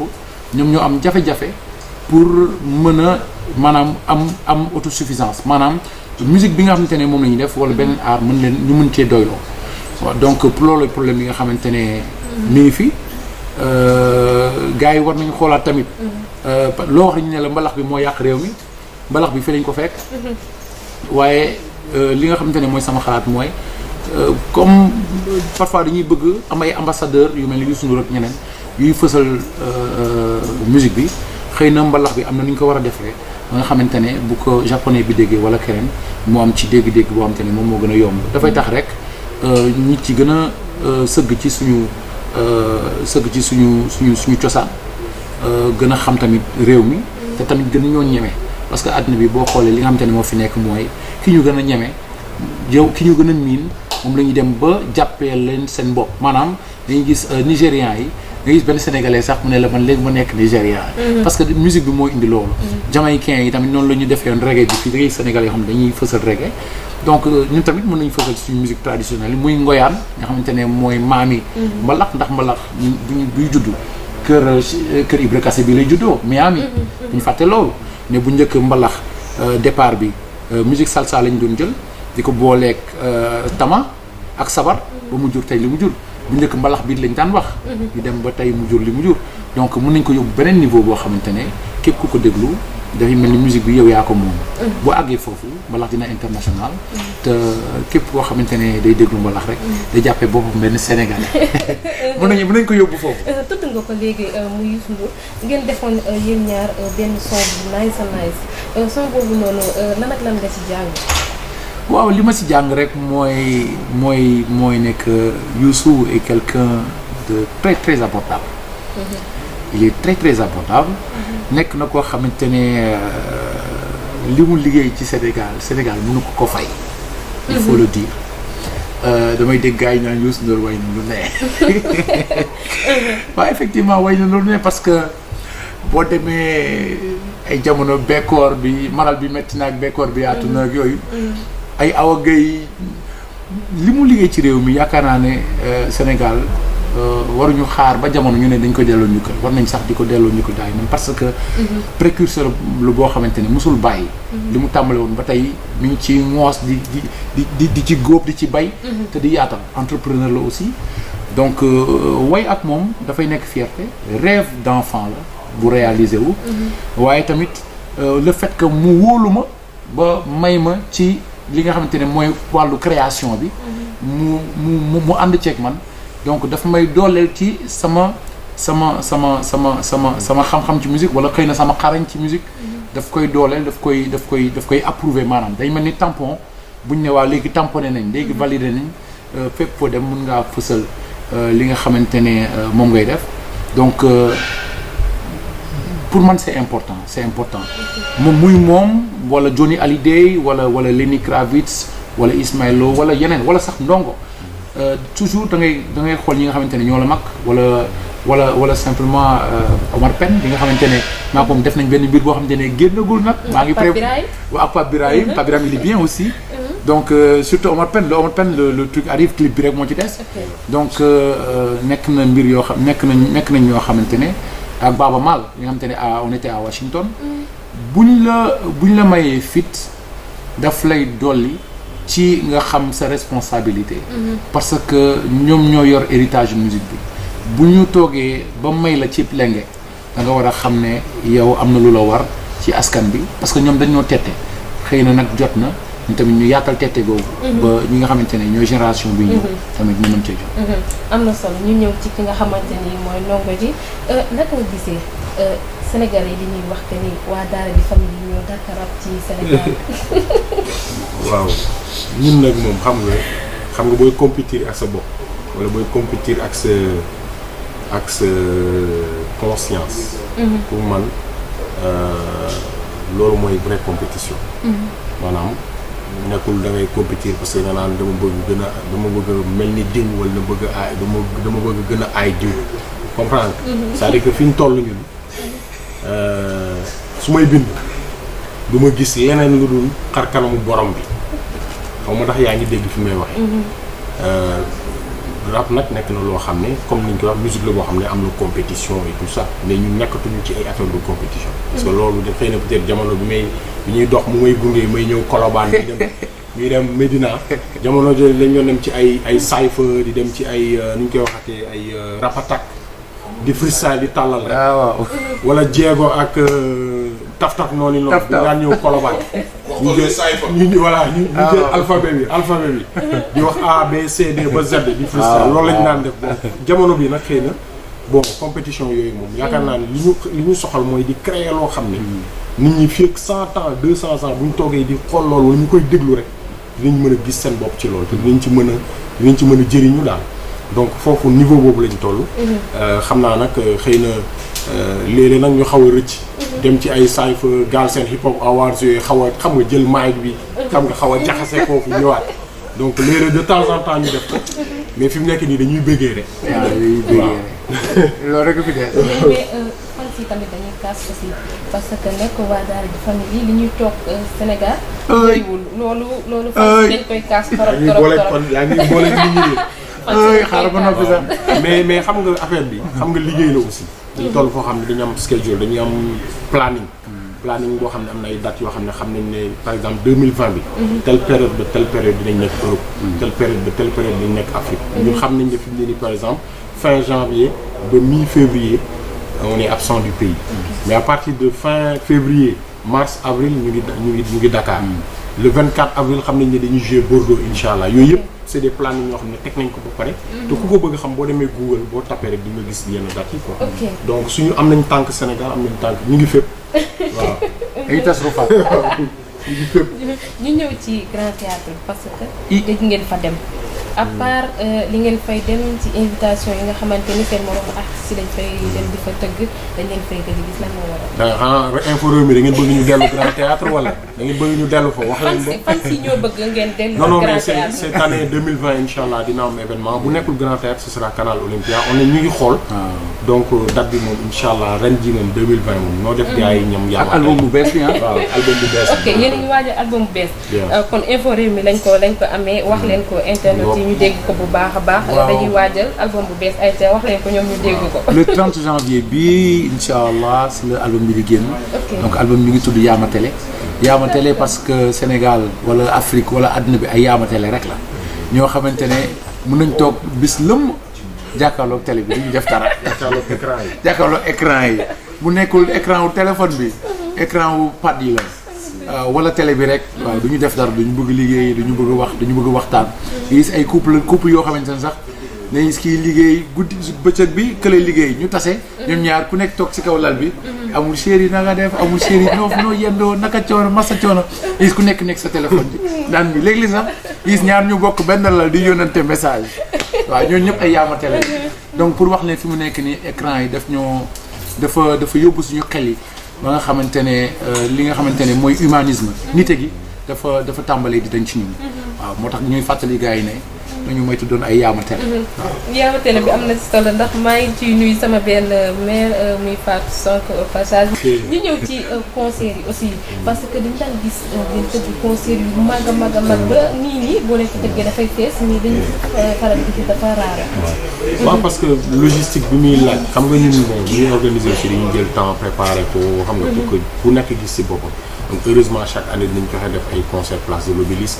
ñoom ñoo am jafe-jafe pour mën a maanaam am autosuffisance maanaam musique bi nga xamante ne moom la ñuy def wala beneen art ñu mën cee doyloo waaw donc pour loolu problème bi nga xamante ne mi ngi fi gars yi war nañu xoolaat tamit loo wax ñu ne la mbalax bi moo yàq réew mi mbalax bi fi lañ ko fekk waaye li nga xamante ne mooy sama xalaat mooy comme parfois dañuy bëgg am ay ambassadeur yu mel ni Youssou Ndour ak ñeneen yuy fësal musique bi xëy na mbalax bi am na nu ñu ko war a defee ba nga xamante ne bu ko japonais bi déggee wala keneen moo am ci dégg-dégg boo xamante ne moom moo gën a yomb dafay tax rek nit ci gën a sëgg ci suñu cosaan gën a xam tamit réew mi te tamit gën ñoo ñeme parce que àddina bi boo xoolee li nga xamante ne moo fi nekk mooy ki ñu gën a ñeme ki ñu gën a miin moom la ñuy dem ba jàppee leen seen bopp maanaam dañuy gis Nigérians yi nga gis benn sénégalais sax mu ne la man léegi ma nekk Nigéria. parce que musique bi moo indi loolu. jamaïcains yi tamit noonu la ñu defee woon reggae bi fii da ngay sénégalais yoo xam ne dañuy fësal reggae. donc ñun tamit mën nañu fësal suñu musique traditionnelle muy ngoyaan nga xamante ne mooy maam yi. mbalax ndax mbalax buy juddu kër Ibra Kassé bi lay juddoo Miami. bu ñu fàtte loolu ne bu njëkk mbalax départ bi musique salsa lañ doon jël di ko booleeg tama ak sabar ba mu jur tey li mu jur bu njëkk mbalax bi lañ daan wax. ñu dem ba tey mu jur li mu jur donc mën nañ ko yóbbu beneen niveau boo xamante ne képp ku ko déglu. dafay mel ni musique bi yow yaa ko moom. boo àggee foofu mbalax dina international. te képp koo xamante ne day déglu mbalax rek. day jàppee boppam benn Sénégalais. mën nañ ko yóbbu foofu. tudd nga ko léegi muy Youssou Ndour ngeen defoon yéen ñaar benn son bu nice son boobu noonu lan ak lan nga ci jàng. waaw li ma ci jàng rek mooy nekk Youssou est quelqu'un de très très abordable. il est très très abordable. nekk na koo xamante ne li mu liggéey ci Sénégal mënu ko fay. il faut le dire. damay dégg gars yi naan Youssou Ndour way na lu ne. waaw effectivement way na lu ne parce que boo demee ay jamono bekkoor bi maral bi métti na ak bekkoor bi yaatu na ak yooyu. ay Awa Gueye li mu liggéey ci réew mi yaakaar naa ne Sénégal. waruñu xaar ba jamono ñu ne dañ ko delloo njukkal war nañ sax di ko delloo njukkal daay man parce que précurseur lu boo xamante ne musul bàyyi li mu tàmbale woon ba tey mi ngi ci ngoos di ci góob di ci bay te di yaatal entrepreneur la aussi donc way ak moom dafay nekk fierté rêve d'enfant la bu réalisé wu waaye tamit le fait que mu wóolu ma ba may ma ci li nga xamante ne mooy wàllu création bi mu ànd ceeg man donc daf may dooleel ci sama xam-xam ci musique wala xëy na sama xarañ ci musique daf koy dooleel daf koy approuver maanaam day mel ni tampon buñ ne waa léegi tamponné nañ léegi validé nañ fépp foo dem mën ngaa fësal li nga xamante ne moom ngay def donc pour man c'est important moom wala Johnny Hallyday wala Lenny Kravitz wala Ismaël Lo wala yeneen wala sax ndongo toujours da ngay xool ñi nga xamante ne ñoo la mag wala simplement Omar Pène bi nga xamante ne maa moom def nañ benn mbir boo xamante ne génnagul nag. maa ngi pré waaw ak Pape Birahim il est bien aussi. donc surtout Omar Pène le truc arrive clip bi rek moo ci des. donc nekk na mbir yoo xam nekk nañ ñoo xamante ne ak Baba Maal yi nga xamante ne on était à Washington. buñ la mayee fit daf lay dolli. ci nga xam sa responsabilité. parce que ñoom ñoo yor héritage musique bi bu ñu toogee ba may la ci lenge da nga war a xam ne yow am na lu la war ci askan bi parce que ñoom dañoo tette xëy na nag jot na ñu tamit ñu yaatal tette googu. ba ñi nga xamante ne ñooy génération bi ñëw. tamit ñu mën cee jot. am na solo ñu ñëw ci ki nga xamante ni mooy Ndongo Ji naka nga gisee Sénégalais yi di ñuy wax que ni waa Daara J famille yi ñoo dàkk rap ci Sénégal. waaw ñun nag moom xam nga booy compétir ak sa bopp wala booy compétir ak sa conscience. pour man loolu mooy vraie compétition. maanaam nekkul da ngay compétir parce que nga naan dama bëgg a mel ni diw wala dama bëgg gën a aay diw comprendre c'est-à-dire que fi ñu toll ñun su may bind du ma gis leneen lu dul xar kanamu borom bi xaw ma ndax yaa ngi dégg fi may waxee. rap nag nekk na loo xam ne comme ni ñu koy wax musique la boo xam ne am na compétition et tout ça mais ñu nekkatuñu ci ay affaire de compétition. parce que loolu de xëy na peut-être jamono bi ñuy dox mu may gunge may ñëw Colobane di dem Médina jamono jooju lañ doon dem ci ay cypher di dem ci ay nu ñu koy waxatee ay rap attack di freestyle di tàllal rek. waaw wala jéego ak taf noonu la. daan ñëw Colobane. ñu jël alphabet bi di wax A B C D ba Z di freestyle loolu lañu daan def bon jamono bi nag xëy na bon compétition yooyu moom yaakaar naa ne li ñu soxal mooy di créer loo xam ne nit ñi fii ak 100 ans 200 ans bu ñu toogee di xool loolu wala ñu koy déglu rek dinañ mën a gis seen bopp ci loolu te dinañ ci mën a jëriñu daal donc foofu niveau boobu lañ toll. xam naa nag xëy na léeg-léeg nag ñu xaw a rëcc. dem ci ay cypher Galsen hip hop awards yooyu xaw a xam nga jël mic bi xam nga xaw a jaxase foofu ñëwaat donc léeg-léeg de temps en temps ñu def ko mais fi mu nekk nii dañuy bëggee rek. waaw loolu rek fi dee. mais fan si tamit dañuy kaas aussi parce que nekk waa daara di famille li ñuy toog Sénégal. bëriwul loolu fan si dañ koy kaas torop yaa ngi boole nit ñi xaaral ba noppi sax. mais xam nga affaire bi xam nga liggéey la aussi. dañu toll foo xam ne dañu am schedule dañu am planning boo xam ne am na ay dates yoo xam ne xam nañ ne par exemple 2020 bi. telle période ba telle période dinañ nekk Europe. telle période ba telle période dinañ nekk Afrique. ñun xam nañ ne fi mu ne nii par exemple fin janvier ba mi-février on est absent du pays. mais à partir de fin février mars avril ñu ngi Dakar. le 24 avril xam nañ ne dañuy jouer Bordeaux incha allah yooyu yëpp. c'est des plannings yoo xam ne teg nañ ko ba pare. te ku ko bëgg xam boo demee Google boo tapé rek di nga gis yenn dates yi quoi. donc suñu am nañ tànk Sénégal am nañ tànk ñu ngi fépp. waaw ay tas rufaat. ñu ngi fépp. ñu ñëw ci Grand Théâtre parce que. dégg ngeen fa dem. à part li ngeen fay dem ci invitation yi nga xamante ni seen moromu artistes yi dañ fay dem di fa tëgg dañ leen fay gëj gis lan moo waral. da nga xanaa info réew mi da ngeen bëgg ñu dellu Grand Théâtre wala da ngeen bëgg ñu dellu fa wax leen. fan si ñoo bëgg ngeen dellu. non Grand mais Théâtre cette année 2020 incha allah dina am événement bu nekkul Grand Théâtre ce sera Canal Olympia ñu ngi xool. donc date bi moom incha allah ren ji moom 2020 moom noo def gars yi ñoom. ak album bu bees bi waaw album bu bees. ok yéen a ngi waajal album bu bees. kon info réew mi lañ ko amee wax leen ko internet yi ñu dégg ko bu baax a baax. dañuy waajal album bu bees ay te wax leen ko ñoom ñu dégg ko. le 30 janvier bii incha allah si la album bi di génn. donc album bi ngi tudd Yaama Télé. Yaama Télé parce que Sénégal wala Afrique wala àdduna bi ay Yaama Télé rek la ñoo xamante ne mën nañ toog bis lëmm jàkkaarloog télé bi duñu def dara. jàkkaarloog écran yi bu nekkul écran wu téléphone bi écran wu pad yi la. wala télé bi rek waaw du ñu def dara duñu bëgg liggéey duñu bëgg waxtaan. gis ay couple yoo xamante ne sax dañuy gis kii liggéey guddi bëccëg bi kële liggéey ñu tase. ñoom ñaar ku nekk toog ci kaw lal bi. amul chéri na nga def amul chéri noo yendoo naka coono masa coono gis ku nekk sa téléphone bi daan bi léegi sax gis ñaar ñu bokk benn lal di yónnante message waaw ñooñu ñëpp ay Yaama Télé donc pour wax ne fi mu nekk nii écran yi dafa yóbbu suñu xel yi. ba nga xamante ne li nga xamante ne mooy humanisme nite gi dafa tàmbalee di dañ ci ñun. waaw moo tax ñuy fàttali gars yi ne dañu moytu doon ay Yaama Télé. waaw Yaama Télé bi am na si solo ndax maa ngi ciy nuyu sama benn mère muy Fatou Sonko au passage. ñu ñëw ci concert yi aussi parce que dañu daan gis ngeen tëgg concert yu mag a mag ba nii boo leen ko tëggee dafay fees mais dañuy faral di gis dafa raar. waaw parce que logistique bi muy laaj xam nga ñun bon ñuy organiser aussi dañuy jël temps préparer ko xam nga pour que bu nekk gis si boppam. donc heureusement chaque année dinañ fexe def ay concert place de l'Obélisque.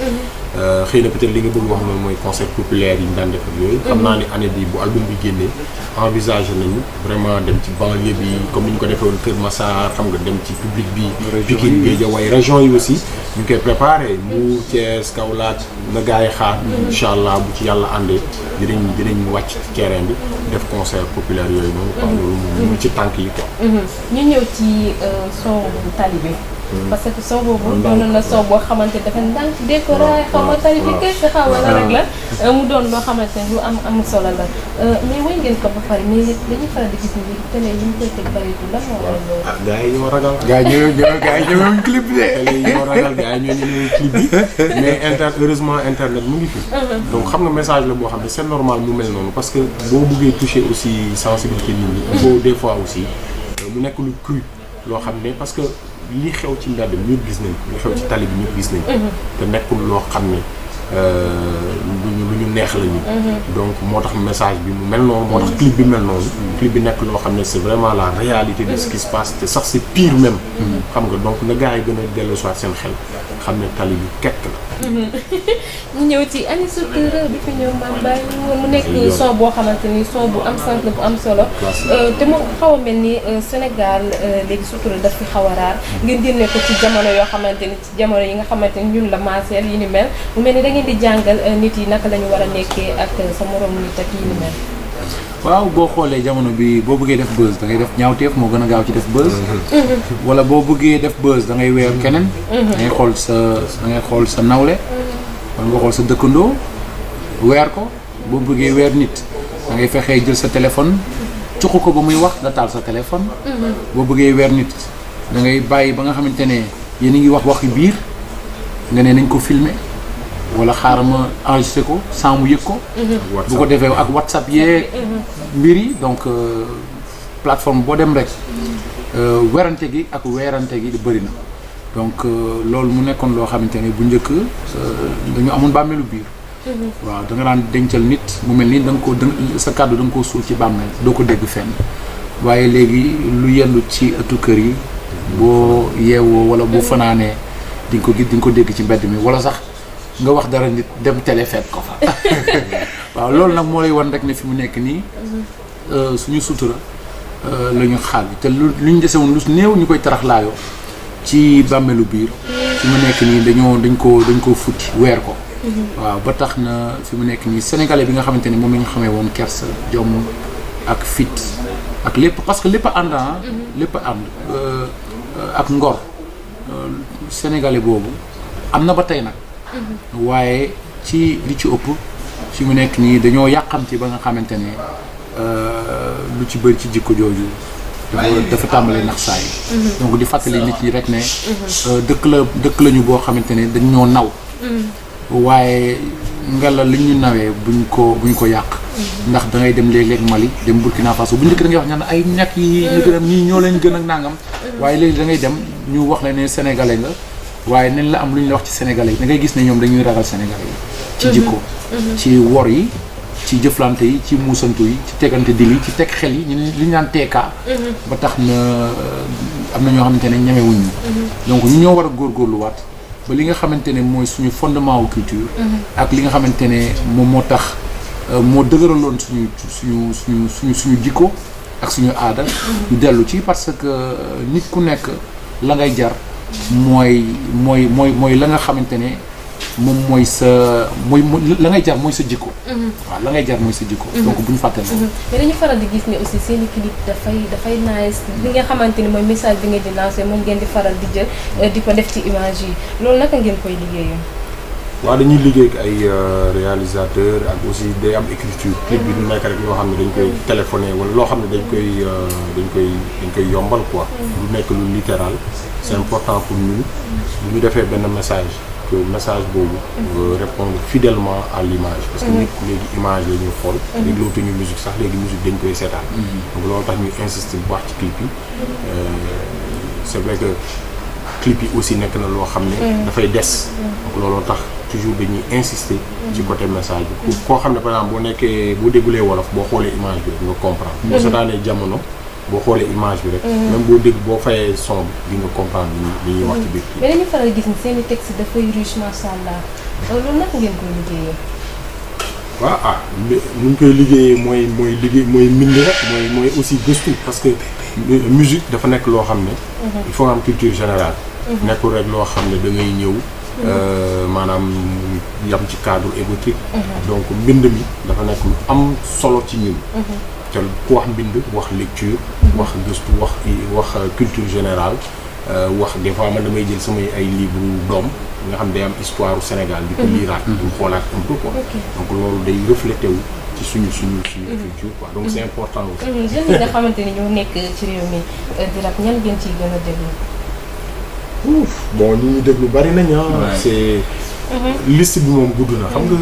xëy na peut-être li nga bëgg wax noonu mooy concert populaire yi ñu daan def ak yooyu. xam naa ne année bi bu album bi génnee envisagé nañu vraiment dem ci banlieue bi comme ni ñu ko defee woon Kër Massar xam nga dem ci public bi. Pikine Guédiawaye région yi aussi ñu ngi koy préparé Mbour Thiès Kaolack na gars yi xaar. incha allah bu ci yàlla àndee dinañ wàcc ci terrain bi def concert populaire yooyu noonu. quoi loolu moom ci tànk yi quoi. ñu ñëw ci son bu Talibé. parce que son boobu doon na son boo xamante dafa ndànk décoré xaw ma tarifié xaw wala rek la mu doon loo xamante ne lu am solo la mais way ngeen ko ba pare mais dañuy faral di gis ni télé yi ñu koy teg bariwul lan moo waral loolu. ah gars yi ñoo ragal. gars yi ñëwee clip bi de. télé yi ñoo ragal gars yi ñoo ñëwee clip bi mais heureusement internet mu ngi fi. donc xam nga message la boo xam ne c'est normal mu mel noonu parce que boo buggee toucher aussi sensibilité nit ñi. il faut des fois aussi mu nekk lu cru loo xam ne parce que. li xew ci mbedd bi ñëpp gis nañ li xew ci tali bi ñëpp gis nañ te nekkul loo xam ne lu ñu neex la ñu donc moo tax message bi mu mel noonu moo tax clip bi mel noonu clip bi nekk loo xam ne c'est vraiment la réalité de ce qui se passe te sax c'est pire même xam nga donc na gars yi gën a dellu soit seen xel xam ne tali bi kekk la ñu ñëw ci Ani Sutura bi fi ñëw Mame Baye mu nekk son boo xamante ni son bu am sens bu am solo te mu xaw a mel ni Sénégal léegi sutura daf fi xaw a raar ngeen génne ko ci jamono yoo xamante ni ci jamono yi nga xamante ni ñun la maaseel yi ni mel mu mel ni da ngeen di jàngal nit yi naka la ñu war a nekkee ak sa morom nit ak yi ni mel. waaw boo xoolee jamono bi boo bëggee def buzz da ngay def ñaawteef moo gën a gaaw ci def buzz. wala boo bëggee def buzz da ngay weer keneen. da ngay xool sa nawle. wala nga xool sa dëkkandoo weer ko boo bëggee weer nit da ngay fexee jël sa téléphone cuqu ko ba muy wax nga taal sa téléphone. boo bëggee weer nit da ngay bàyyi ba nga xamante ne yéen a ngi wax waxi biir nga ne nañ ko filmer wala xaaral ma enregistré ko sans mu yëg ko. bu ko defee ak WhatsApp yee mbir yi donc plateforme boo dem rek werante gi ak weerante gi bëri na donc loolu mu nekkoon loo xamante ne bu njëkk dañu amoon bàmmeelu biir. waaw da nga daan dencal nit mu mel ni da nga ko sa kàddu da nga koo suul ci bàmmeel doo ko dégg fenn waaye léegi lu yendu ci ëttu kër yi boo yeewoo wala boo fanaanee di nga ko gis di nga ko dégg ci mbedd mi wala sax nga wax dara nit dem télé fekk ko fa waaw loolu nag moo lay wan rek ne fi mu nekk nii suñu sutura la ñu xaal te lu ñu dese woon lu néew ñu koy taraxlaayoo ci bàmmeelu biir fi mu nekk nii dañ ko futti weer ko. waaw ba tax na fi mu nekk nii sénégalais bi nga xamante ni moom la ñu xamee woon kersa jom ak fit ak lépp parce que lépp a ànd lépp a ànd ak ngor sénégalais boobu am na ba tey nag waaye ci li ci ëpp fi mu nekk nii dañoo yàqamti ba nga xamante ne lu ci bëri ci jikko jooju dafa tàmbalee nax saa yi donc di fàttali nit ñi rek ne dëkk lañu boo xamante ne dañ ñoo naw waaye ngela li ñu nawee buñ ko yàq ndax da ngay dem léeg-léeg Mali dem Burkina Faso bu njëkk da ngay wax ñaan ay ñàkk yi ñu gën a ñii ñoo leen gën ak nangam waaye léegi da ngay dem ñu wax la ne sénégalais nga waaye nañ la am lu ñu la wax ci sénégalais yi da ngay gis ne ñoom dañuy ragal sénégalais yi ci jikko ci wor yi ci jëflante yi ci muusantu yi ci tegante dil yi ci teg xel yi li ñu naan teeka ba tax na am na ñoo xamante ne ñemewuñ ñu donc ñu ñoo war a góorgóorluwaat ba li nga xamante ne mooy suñu fondement wu culture ak li nga xamante ne moom moo tax moo dëgëraloon suñu jikko ak suñu aada ñu dellu ci parce que nit ku nekk la ngay jar mooy la nga xamante ne moom mooy la ngay jar mooy sa jikko waaw la ngay jar mooy sa jikko donc bu ñu fàtte la mais dañu faral di gis ne aussi seen i clip dafay nice li nga xamante ni mooy message bi ngeen di lancé moom ngeen di faral di jël di ko def ci image yi loolu naka ngeen koy liggéeyee waaw dañuy liggéey ak ay réalisateur ak aussi day am écriture clip bi du nekk rek loo xam ne dañ koy téléphoné wala loo xam ne dañ koy yombal quoi du nekk lu littéral c'est important pour ñun bu ñu defee benn message que message boobu répondre fidèlement à l'image parce que nit léegi image la ñuy xool léegi lootuñu musique sax léegi musique dañ koy seetaan donc loolu tax ñuy insister bu baax ci clip yi c'est vrai que clip yi aussi nekk na loo xam ne dafay des donc looloo tax toujours dañuy insister ci côté message bi pour koo xam ne par exemple boo déggulee wolof boo xoolee image bi rek nga comprendre boo seetaanee jamono boo xoolee image bi rek même boo fayee son bi di nga comprendre li ñuy wax ci biir mais dañu faral gis ni seen i texte dafay riche macha allah loolu naka ngeen koy liggéeyee waaw nu ñu koy liggéeyee mooy mbind rek mooy aussi gëstu parce que musique dafa nekk loo xam ne il faut am culture générale nekkul rek loo xam ne da ngay ñëw maanaam yam ci cadre égotique donc mbind mi dafa nekk lu am solo ci ñun te ku wax mbind wax lecture wax gëstu wax culture générale wax des fois man damay jël samay ay livre doom nga xam day am histoire u Sénégal di ko liiraat di xoolaat un peu quoi donc loolu day reflété wu ci suñu culture quoi donc c'est important aussi jeunes yi nga xamante ni ñoo nekk ci réew mi di rap ñan ngeen ciy gën a déglu bon ñi ñuy déglu bari nañ c'est liste bi moom gudd na xam nga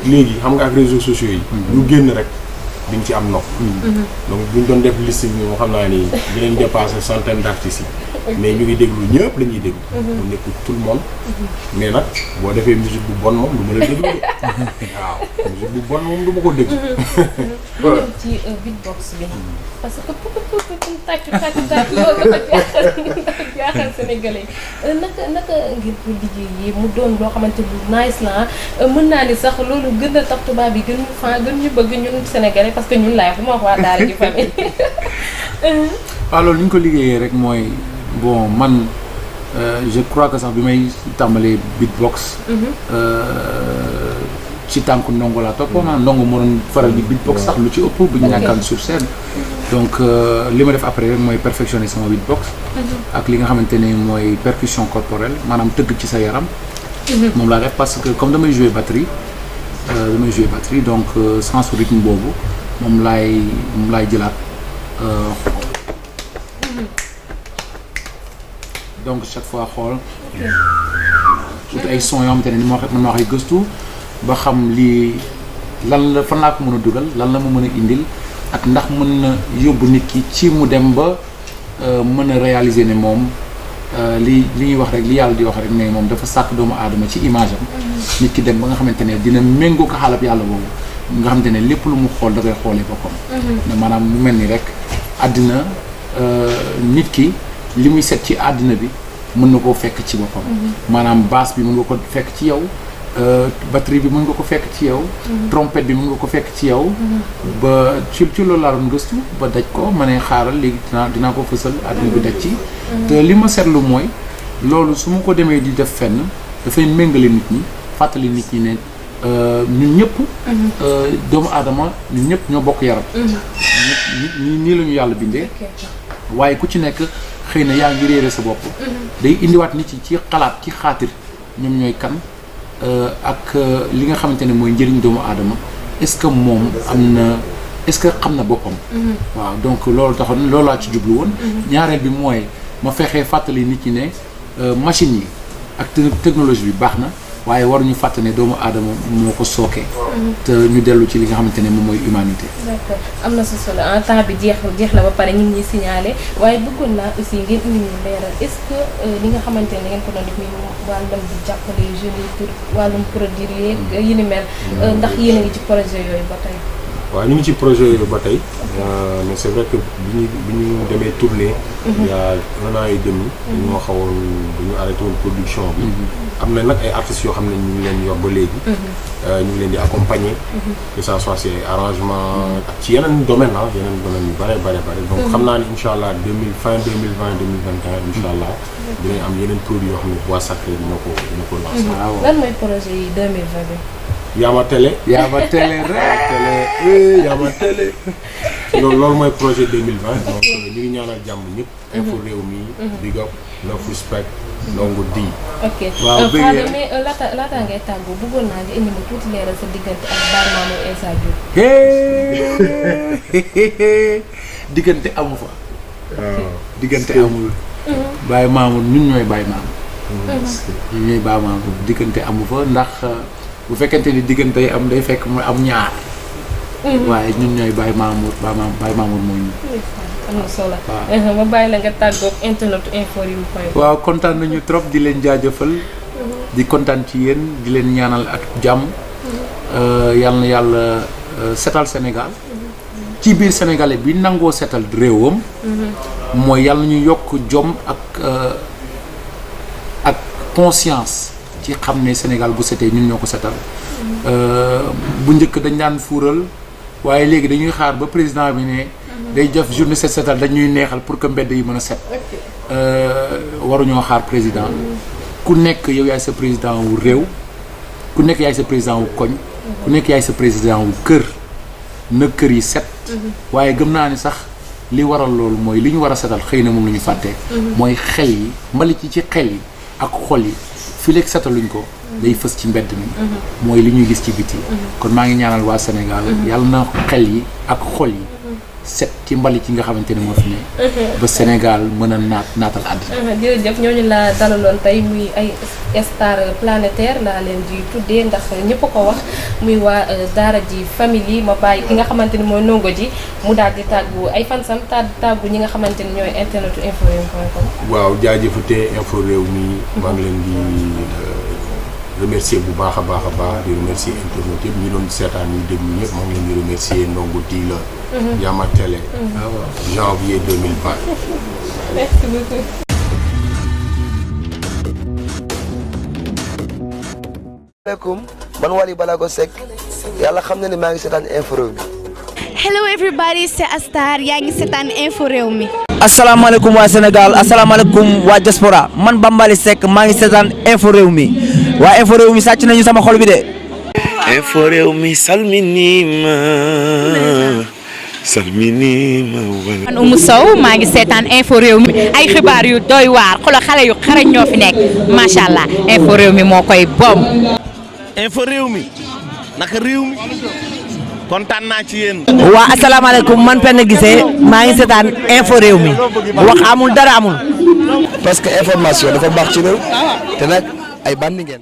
léegi xam nga ak réseaux sociaux yi lu génn rek diñ ci am nopp donc buñ doon def liste bi moom xam naa ni dinañ dépasser centaine d'artistes yi mais ñu ngi déglu ñëpp la ñuy déglu mu nekk tout le monde mais nag boo defee musique bu bon moom du ma la déglu waaw musique bu bon moom du ma ko déglu ñu ñëw ci beatbox bi parce que tàccu loolu dafa jaaxal sénégalais naka ngir ko liggéey mu doon loo xamante bu nice la mën naa ni sax loolu gën a tax tubaab yi gën ñu bëgg ñun sénégalais parce que ñun laay fu ma wax waa daara ji famille waaw loolu li ñu ko liggéeyee rek mooy bon man je crois que sax bi may tàmbalee beatbox ci tànku ndongo laa toppoon naa ndongo moo doon faral di beatbox sax lu ci ëpp bu ñu ñàkkaan sur scène donc li ma def après rek mooy perfectionner sama beatbox ak li nga xamante ne mooy percussion corporelle maanaam tëgg ci sa yaram moom laa def parce que comme damay jouer batterie donc sens rythme boobu moom laay jëlaat donc chaque fois xool surtout ay son yoo xamante ne ni ma wax mën naa wax ay gëstu ba xam lii lan la fan laa ko mën a dugal lan la ma mën a indil ak ndax mën na yóbbu nit ki ci mu dem ba mën a réaliser ne moom li ñuy wax rek li yàlla di wax rek ne moom dafa sàkk doomu aadama ci image am nit ki dem ba nga xamante ne dina méngoo ko xaalab yàlla boobu nga xamante ne lépp lu mu xool da koy xoolee boppam ne maanaam mu mel ni rek àddina nit ki li muy set ci àddina bi mën na koo fekk ci boppam maanaam basse bi mën nga ko fekk ci yow batterie bi mën nga ko fekk ci yow trompette bi mën nga ko fekk ci yow ba ci loolu laa doon gëstu ba daj ko ma ne xaaral léegi dinaa ko fësal àddina bi daj ci te li ma seetlu mooy loolu su ma ko demee di def fenn dafay méngale nit ñi fàttali nit ñi ne ñun ñëpp doomu aadama ñun ñëpp ñoo bokk yaram nii la ñu yàlla bindee waaye ku ci nekk xëy na yaa ngi réere sa bopp day indiwaat nit yi ci xalaat ci xaatir ñoom ñooy kan ak li nga xamante ne mooy njëriñ doomu aadama est-ce que moom am na est-ce que xam na boppam waaw donc loolu taxoon loolu laa ci jublu woon ñaareel bi mooy ma fexee fàttali nit ñi ne machine yi ak technologie bi baax na waaye waruñu fàtte ne doomu aadama moo ko sookee te ñu dellu ci li nga xamante ne moom mooy humanité. d'accord am na sa solo en temps bi jeex na ba pare ñu ngi ñuy signalé waaye bëggoon naa aussi ngeen indi ñu leeral est-ce que li nga xamante ne ngeen ko doon def muy wàllum di jàppale jeunes yi pour wàllum produire yeeg yi ni mel ndax yéen a ngi ci projet yooyu ba tey. waaw ñu ngi ci projet yooyu ba tey mais c'est vrai que bi ñu demee tourner il y a 1 an et demi dañoo xawoon dañu arrêté woon production bi am na nag ay artistes yoo xam ne ñu ngi leen yor ba léegi ñu ngi leen di accompagner que ça soit ci ay arrangement ak ci yeneen domaine yeneen domaine yu bare donc xam naa ne incha allah fin 2020 2021 incha allah dinañ am yeneen produits yoo xam ne Voix Sacrée dina ko lancer. lan mooy projet yi 2020 bi. Yaama Télé. Yaama Télé rek Yaama Télé. loolu mooy projet 2020 donc ñu ngi ñaanal jàmm ñëpp. Info Rewmi. Big Up Love Respect. Ndongo D. ok waaw mais laata ngay tàggoo bëggoon naa nga indi ma tuuti leeral sa diggante ak Baye Mamour Insa Diop. diggante amu fa. diggante amul. Baye Mamour ñun ñooy Baye Mamour. ñun ñooy Baye Mamour diggante amu fa ndax. bu fekkente ni diggante yi am day fekk mu am ñaar. waaye ñun ñooy Baye Mamour Baye Mamour mooy ñu. am na solo. waaw ma bàyyi la nga tàggoog internet info Rewmi point com. waaw kontaan nañu trop di leen jaajëfal. di kontaan ci yéen di leen ñaanal ak jàmm. yal na yàlla setal Sénégal. ci biir sénégalais bi nangoo setal réewam. mooy yàlla ñu yokk jom ak conscience. ci xam ne Sénégal bu setee ñun ñoo ko setal bu njëkk dañ daan fuural waaye léegi dañuy xaar ba président bi ne day def journée set setal dañuy neexal pour que mbedd yi mën a set waruñoo xaar président ku nekk yow yaay sa président wu réew ku nekk yaay sa président wu koñ ku nekk yaay sa président wu kër na kër yi set waaye gëm naa ni sax li waral loolu mooy li ñu war a setal xëy na moom la ñu fàtte mooy xel yi mbalit yi ci xel yi ak xol yi fii léegi setaluñ ko day fës ci mbedd mi mooy li ñuy gis ci biti kon maa ngi ñaanal waa Sénégal yàlla na xel yi ak xol yi set ci mbalit yi nga xamante ne moo fi ne ba Sénégal mën a naatal àddina. jërëjëf ñooñu laa dalaloon tey muy ay star planétaire laa leen di tuddee ndax ñëpp a ko wax muy waa Daara J Family ma bàyyi ki nga xamante ni mooy Ndongo Ji mu daal di tàggu ay fansam tàggu ñi nga xamante ni ñooy internetu info Rewmi point com. waaw jaajëfatee Info Rewmi maa ngi leen di remercier bu baax a baax di remercier internet yëpp ñi doon seetaan ñu déglu ñëpp maa ngi leen di remercier Ndongo D la. Yaama Télé. janvier 2020. merci beaucoup. asalaamaaleykum man Wally Ballago Seck yàlla xam na ne maa ngi seetaan Info Rewmi. Hello everybody, c'est Astar yaa ngi seetaan Info Rewmi. asalaamaaleykum waa Sénégal asalaamaaleykum waa diaspora man Bambaly Seck maa ngi seetaan Info Rewmi waa Info Rewmi sàcc nañu sama xol bi de. Info Rewmi salminima wala. man Oumou Sow maa ngi seetaan Info Rewmi ay xibaar yu doy waar xoolal xale yu xarañ ñoo fi nekk macha allah Info Rewmi moo koy bom. Info Rewmi naka réew mi kontaan naa ci yéen. waa asalaamaaleykum man Penda Guissé maa ngi seetaan Info Rewmi wax amul dara amul. parce que information dafa baax ci réew te nag ay bandi ngeen.